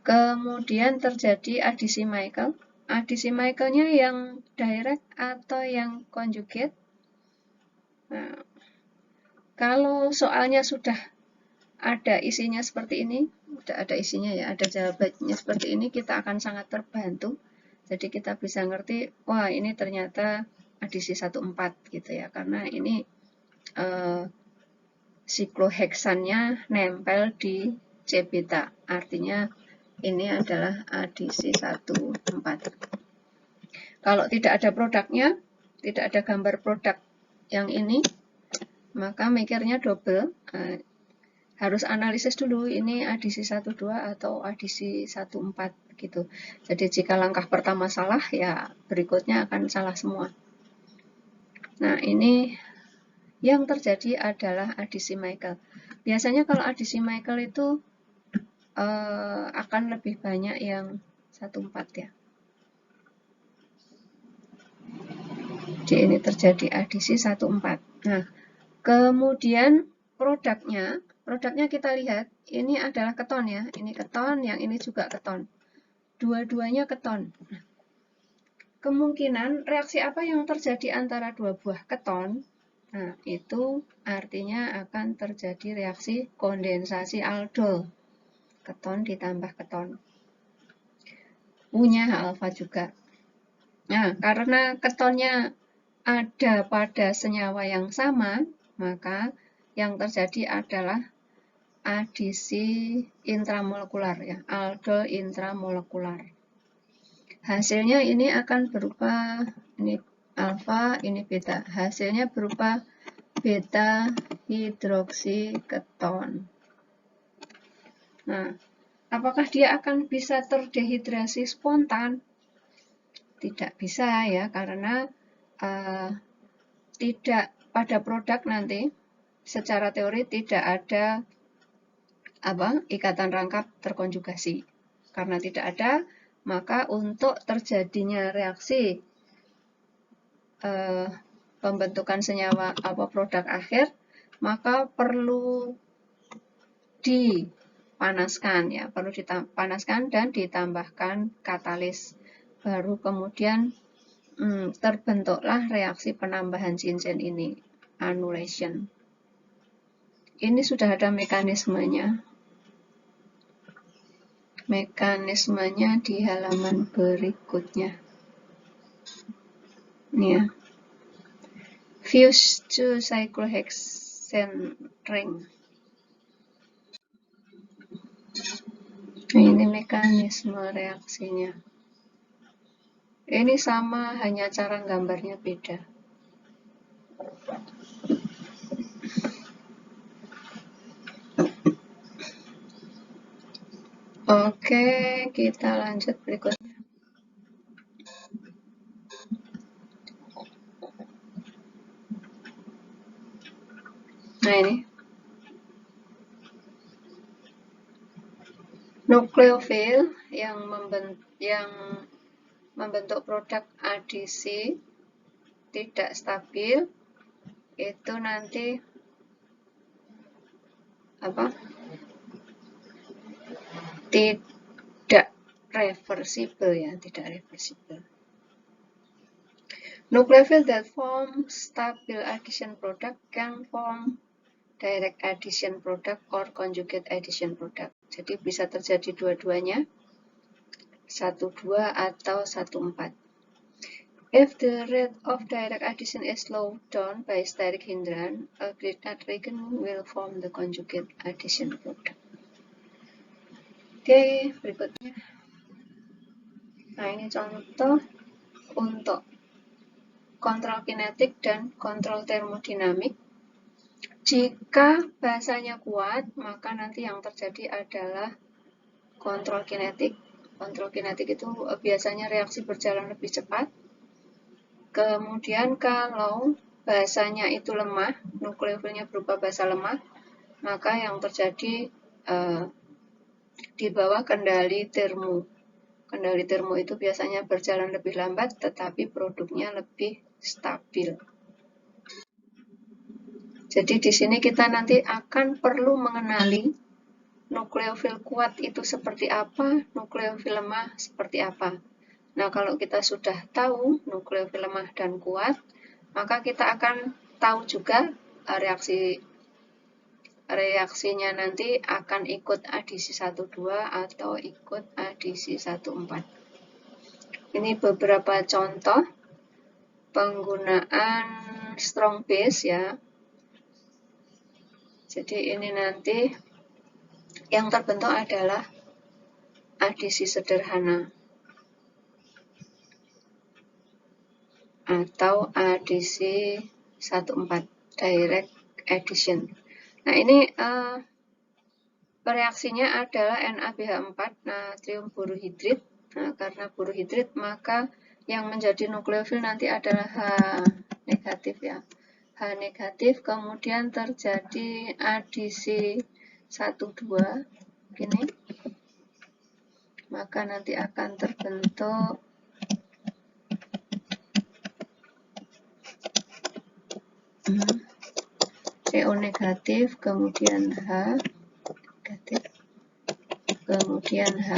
Kemudian terjadi adisi Michael. Adisi Michaelnya yang direct atau yang conjugate. Nah, kalau soalnya sudah ada isinya seperti ini, sudah ada isinya ya, ada jawabannya seperti ini, kita akan sangat terbantu. Jadi kita bisa ngerti, wah ini ternyata adisi 1,4 gitu ya, karena ini sikloheksannya nempel di C beta, artinya ini adalah adisi 1,4. Kalau tidak ada produknya, tidak ada gambar produk yang ini, maka mikirnya double. Harus analisis dulu, ini adisi 1,2 atau adisi 1,4 gitu. Jadi jika langkah pertama salah, ya berikutnya akan salah semua. Nah, ini yang terjadi adalah adisi Michael. Biasanya kalau adisi Michael itu akan lebih banyak yang 1,4 ya. Jadi ini terjadi adisi 1,4. Nah, kemudian produknya kita lihat, ini adalah keton ya. Ini keton, yang ini juga keton. Dua-duanya keton. Nah, kemungkinan reaksi apa yang terjadi antara dua buah keton? Nah, itu artinya akan terjadi reaksi kondensasi aldol. Keton ditambah keton. Punya H alfa juga. Nah, karena ketonnya ada pada senyawa yang sama, maka yang terjadi adalah adisi intramolekular ya, aldol intramolekular. Hasilnya ini akan berupa ini alfa, ini beta. Hasilnya berupa beta hidroksiketon. Nah, apakah dia akan bisa terdehidrasi spontan? Tidak bisa ya, karena tidak pada produk nanti secara teori tidak ada ikatan rangkap terkonjugasi. Karena tidak ada, maka untuk terjadinya reaksi pembentukan senyawa produk akhir, maka perlu dipanaskan ya, perlu dipanaskan dan ditambahkan katalis. Baru kemudian terbentuklah reaksi penambahan cincin ini, annulation. Ini sudah ada mekanismenya. Mekanismenya di halaman berikutnya. Ini ya. Fuse to cyclohexane ring. Nah, ini mekanisme reaksinya. Ini sama, hanya cara gambarnya beda. Oke, kita lanjut berikutnya. Nah, ini. Nukleofil yang membentuk produk adisi tidak stabil itu nanti tidak reversible ya, tidak reversible. Nucleophile that form stable addition product can form direct addition product or conjugate addition product. Jadi bisa terjadi dua-duanya, 1,2 atau 1,4. If the rate of direct addition is slowed down by steric hindrance, a Grignard reagent will form the conjugate addition product. Oke, berikutnya. Nah, ini contoh untuk kontrol kinetik dan kontrol termodinamik. Jika basanya kuat, maka nanti yang terjadi adalah kontrol kinetik. Kontrol kinetik itu biasanya reaksi berjalan lebih cepat. Kemudian kalau basanya itu lemah, nukleofilnya berupa basa lemah, maka yang terjadi di bawah kendali termo. Kendali termo itu biasanya berjalan lebih lambat, tetapi produknya lebih stabil. Jadi di sini kita nanti akan perlu mengenali nukleofil kuat itu seperti apa, nukleofil lemah seperti apa. Nah, kalau kita sudah tahu nukleofil lemah dan kuat, maka kita akan tahu juga reaksinya nanti akan ikut adisi 1,2 atau ikut adisi 1,4. Ini beberapa contoh penggunaan strong base ya. Jadi ini nanti yang terbentuk adalah adisi sederhana atau adisi 1,4, direct addition. Nah, ini reaksinya adalah NaBH4, natrium borohidrit. Nah, karena borohidrit, maka yang menjadi nukleofil nanti adalah H negatif ya. H negatif, kemudian terjadi adisi 1,2 gini, maka nanti akan terbentuk CO negatif, kemudian H negatif, kemudian H.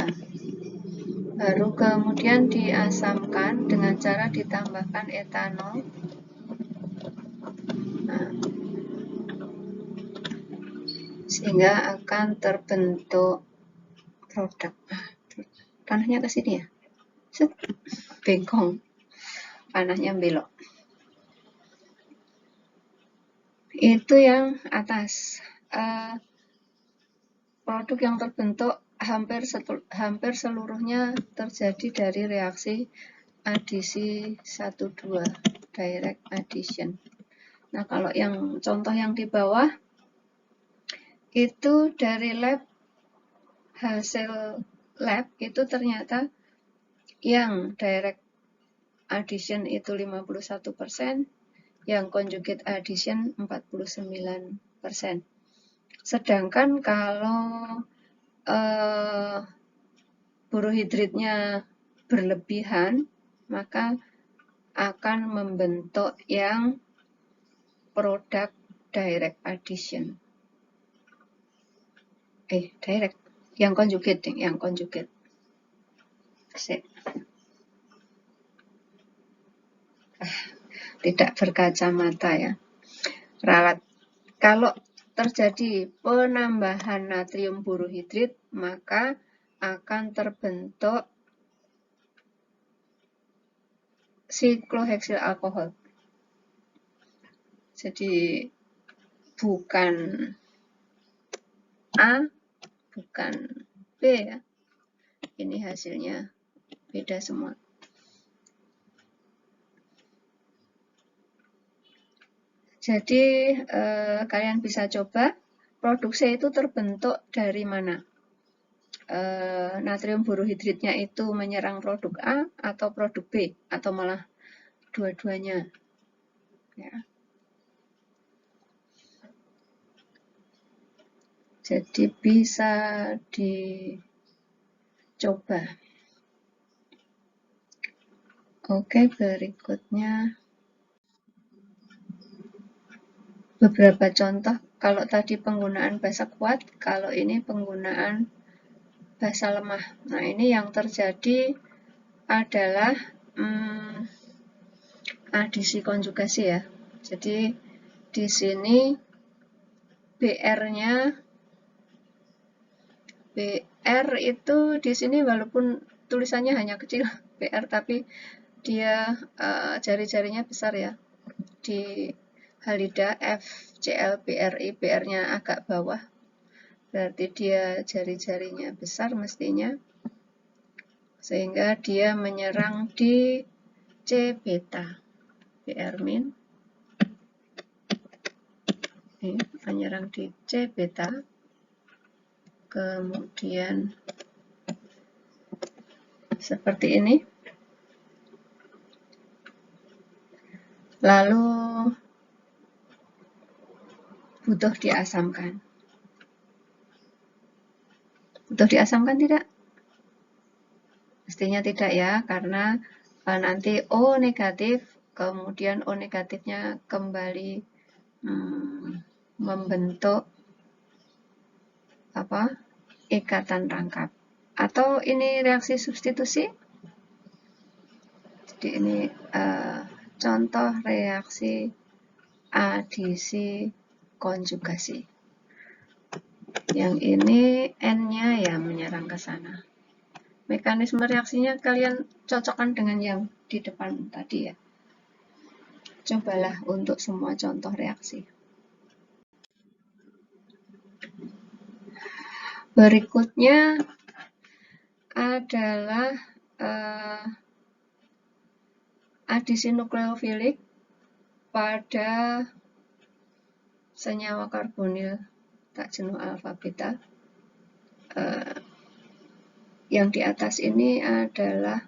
Baru kemudian diasamkan dengan cara ditambahkan etanol. Nah, sehingga akan terbentuk produk. Panahnya ke sini ya. Bengkong. Panahnya belok. Itu yang atas. Produk yang terbentuk hampir seluruhnya terjadi dari reaksi adisi 1,2, direct addition. Nah, kalau yang contoh yang di bawah, itu dari hasil lab itu ternyata yang direct addition itu 51%, yang conjugate addition 49%. Sedangkan kalau borohidritnya berlebihan, maka akan membentuk yang produk direct addition. Direct, yang conjugate, yang conjugate. Tidak berkacamata ya. Ralat. Kalau terjadi penambahan natrium borohidrit, maka akan terbentuk sikloheksil alkohol. Jadi bukan A, bukan B ya. Ini hasilnya beda semua. Jadi kalian bisa coba produk C itu terbentuk dari mana? Natrium borohidritnya itu menyerang produk A atau produk B atau malah dua-duanya. Ya. Jadi bisa dicoba. Oke, berikutnya beberapa contoh. Kalau tadi penggunaan basa kuat, kalau ini penggunaan basa lemah. Nah, ini yang terjadi adalah adisi konjugasi ya. Jadi di sini BR itu di sini walaupun tulisannya hanya kecil BR, tapi dia jari-jarinya besar ya. Di halida FCl BRI, BR-nya agak bawah. Berarti dia jari-jarinya besar mestinya. Sehingga dia menyerang di C beta. BR min. Ini menyerang di C beta. Kemudian seperti ini. Lalu butuh diasamkan. Butuh diasamkan tidak? Mestinya tidak ya, karena nanti O negatif, kemudian O negatifnya kembali membentuk ikatan rangkap. Atau ini reaksi substitusi? Jadi ini contoh reaksi adisi konjugasi. Yang ini N-nya ya menyerang ke sana. Mekanisme reaksinya kalian cocokkan dengan yang di depan tadi ya. Cobalah untuk semua contoh reaksi. Berikutnya adalah adisi nukleofilik pada senyawa karbonil tak jenuh alfa beta. Yang di atas ini adalah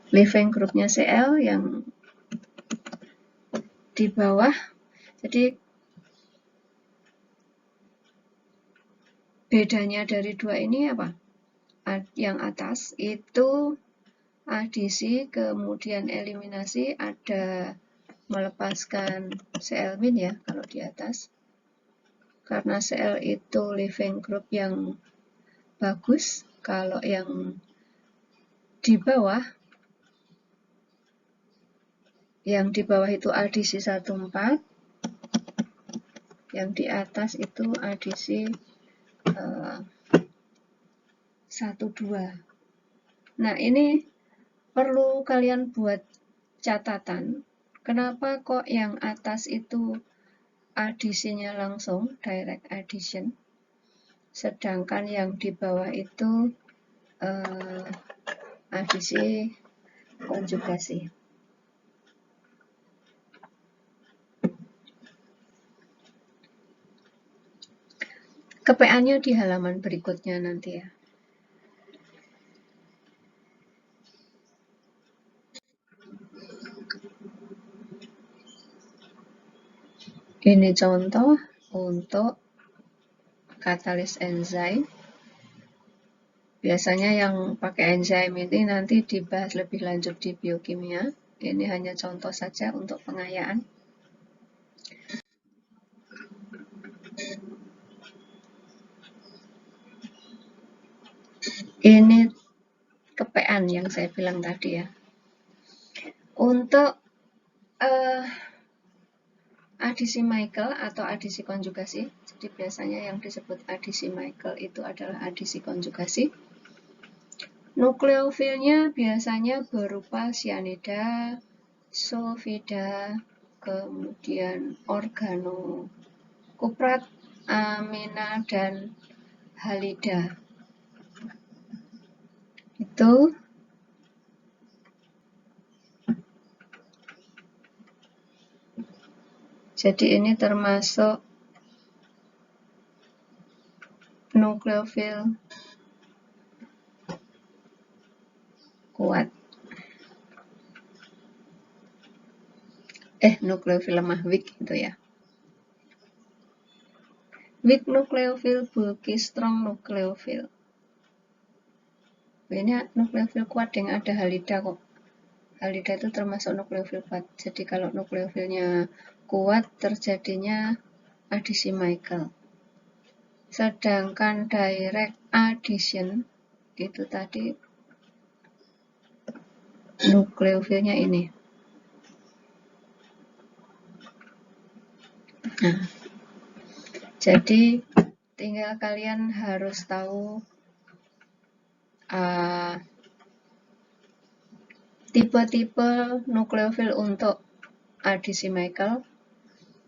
leaving grupnya Cl, yang di bawah. Jadi bedanya dari dua ini apa? Yang atas itu adisi, kemudian eliminasi, ada melepaskan Cl- ya kalau di atas. Karena Cl itu leaving group yang bagus. Kalau yang di bawah itu adisi 1,4, yang di atas itu adisi 12. Nah, ini perlu kalian buat catatan. Kenapa kok yang atas itu adisinya langsung, direct addition, sedangkan yang di bawah itu adisi konjugasi. KPA-nya di halaman berikutnya nanti ya. Ini contoh untuk katalis enzim. Biasanya yang pakai enzim ini nanti dibahas lebih lanjut di biokimia. Ini hanya contoh saja untuk pengayaan. Ini kepean yang saya bilang tadi ya. Untuk adisi Michael atau adisi konjugasi, jadi biasanya yang disebut adisi Michael itu adalah adisi konjugasi. Nukleofilnya biasanya berupa sianida, sulfida, kemudian organokuprat, amina, dan halida. Itu jadi ini termasuk nukleofil kuat. Nukleofil lemah, weak itu ya. Weak nukleofil, bulky strong nukleofil. Ini nukleofil kuat yang ada halida kok. Halida itu termasuk nukleofil kuat. Jadi kalau nukleofilnya kuat terjadinya adisi Michael. Sedangkan direct addition itu tadi nukleofilnya ini. Nah, jadi tinggal kalian harus tahu tipe-tipe nukleofil untuk adisi Michael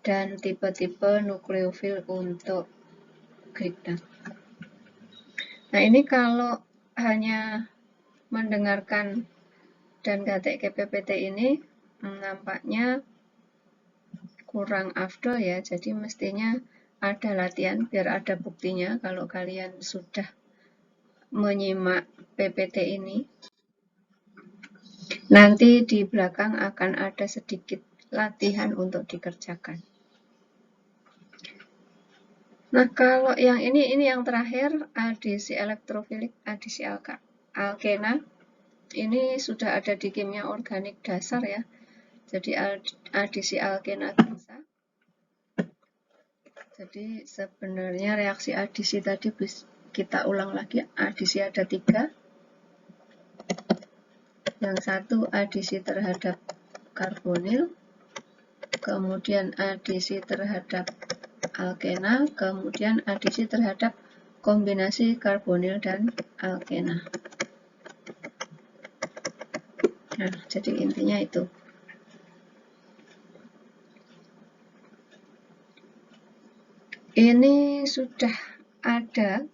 dan tipe-tipe nukleofil untuk Grignard. Nah, ini kalau hanya mendengarkan dan gatek ke PPT ini nampaknya kurang afdol ya, jadi mestinya ada latihan biar ada buktinya kalau kalian sudah menyimak PPT ini. Nanti di belakang akan ada sedikit latihan untuk dikerjakan. Nah, kalau yang ini yang terakhir, adisi elektrofilik, adisi alkena. Ini sudah ada di kimia organik dasar ya. Jadi adisi alkena bisa. Jadi sebenarnya reaksi adisi tadi kita ulang lagi. Adisi ada 3. Yang satu adisi terhadap karbonil, kemudian adisi terhadap alkena, kemudian adisi terhadap kombinasi karbonil dan alkena. Nah, jadi intinya itu. Ini sudah ada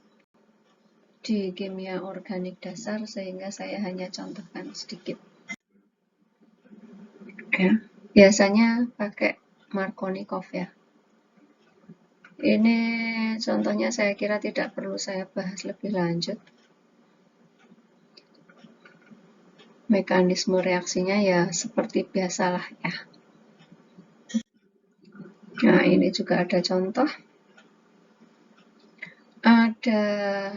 di kimia organik dasar sehingga saya hanya contohkan sedikit. Ya, biasanya pakai Markovnikov ya. Ini contohnya saya kira tidak perlu saya bahas lebih lanjut. Mekanisme reaksinya ya seperti biasalah ya. Nah, ini juga ada contoh. Ada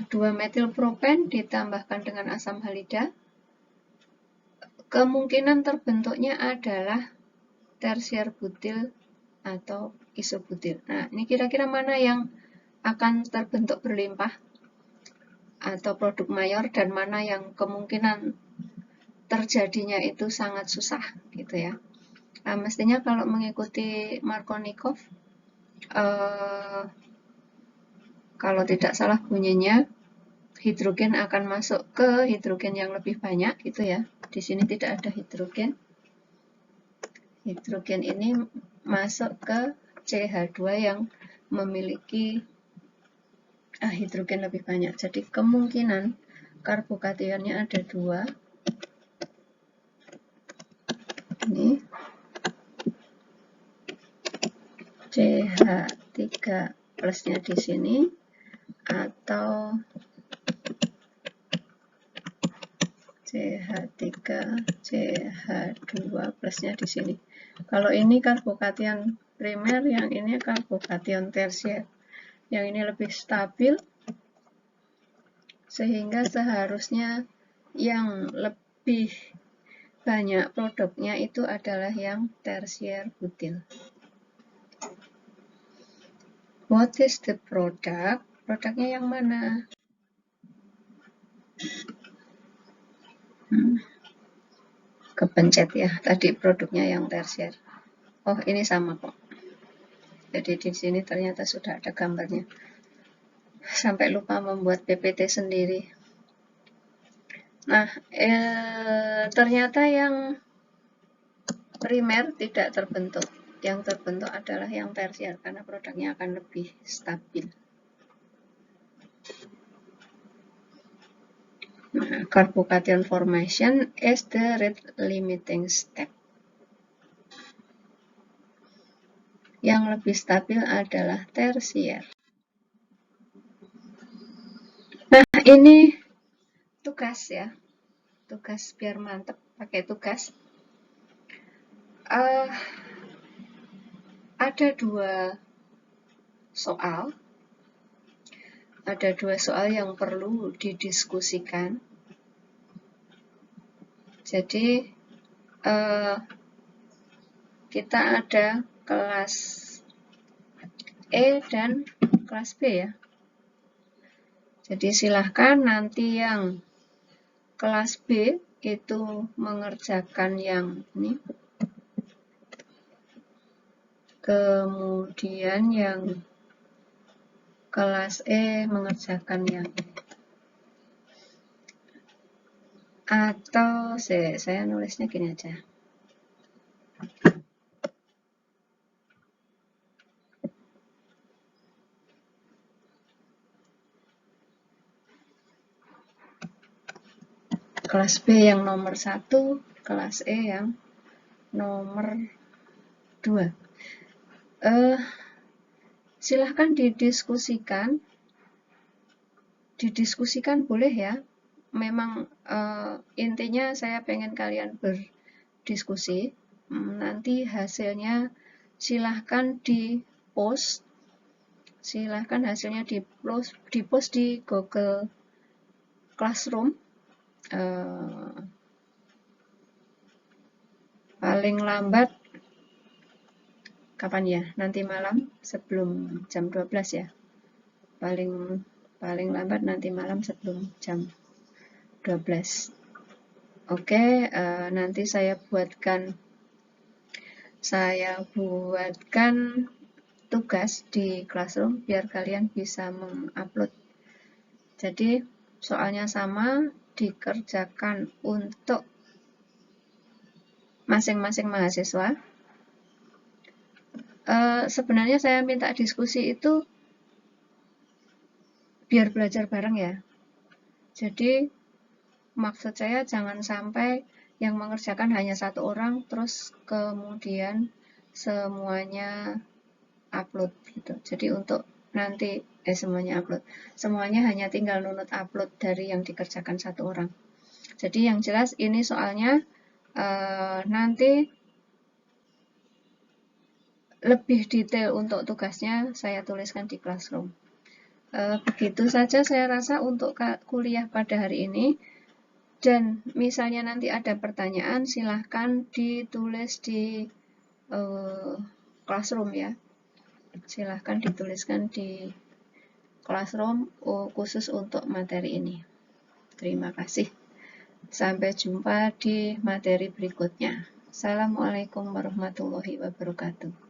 2-metilpropen ditambahkan dengan asam halida. Kemungkinan terbentuknya adalah tersier butil atau isobutil. Nah, ini kira-kira mana yang akan terbentuk berlimpah atau produk mayor dan mana yang kemungkinan terjadinya itu sangat susah gitu ya. Nah, mestinya kalau mengikuti Markovnikov kalau tidak salah bunyinya, hidrogen akan masuk ke hidrogen yang lebih banyak gitu ya. Di sini tidak ada hidrogen. Hidrogen ini masuk ke CH2 yang memiliki hidrogen lebih banyak. Jadi kemungkinan karbokationnya ada 2. Ini CH3 plusnya di sini, atau CH3, CH2 plusnya di sini. Kalau ini karbokation primer, yang ini karbokation tersier. Yang ini lebih stabil, sehingga seharusnya yang lebih banyak produknya itu adalah yang tersier butil. What is the product? Produknya yang mana? Kepencet ya, tadi produknya yang tersier. Oh, ini sama kok. Jadi di sini ternyata sudah ada gambarnya. Sampai lupa membuat PPT sendiri. Nah, ternyata yang primer tidak terbentuk. Yang terbentuk adalah yang tersier karena produknya akan lebih stabil. Nah, carbocation formation is the rate limiting step. Yang lebih stabil adalah tersier. Nah, ini tugas ya. Tugas biar mantep pakai tugas. Ada 2 soal. Ada 2 soal yang perlu didiskusikan. Jadi kita ada kelas E dan kelas B ya. Jadi silahkan nanti yang kelas B itu mengerjakan yang ini. Kemudian yang kelas E mengerjakan yang ini. Atau saya nulisnya gini aja. Kelas B yang nomor 1, kelas E yang nomor 2. Silahkan didiskusikan. Didiskusikan boleh ya. Memang intinya saya pengen kalian berdiskusi. Nanti hasilnya silahkan di-post. Silahkan hasilnya di-post di Google Classroom. Paling lambat kapan ya? Nanti malam sebelum jam 12 ya. Paling lambat nanti malam sebelum jam 12. Oke, nanti saya buatkan tugas di Classroom biar kalian bisa mengupload. Jadi soalnya sama, dikerjakan untuk masing-masing mahasiswa. Sebenarnya saya minta diskusi itu biar belajar bareng ya. Jadi maksud saya jangan sampai yang mengerjakan hanya 1 orang, terus kemudian semuanya upload gitu. Jadi untuk nanti semuanya upload. Semuanya hanya tinggal nunut upload dari yang dikerjakan 1 orang. Jadi yang jelas ini soalnya nanti lebih detail untuk tugasnya saya tuliskan di Classroom. Begitu saja saya rasa untuk kuliah pada hari ini. Dan misalnya nanti ada pertanyaan, silahkan ditulis di Classroom ya. Silahkan dituliskan di Classroom khusus untuk materi ini. Terima kasih. Sampai jumpa di materi berikutnya. Assalamualaikum warahmatullahi wabarakatuh.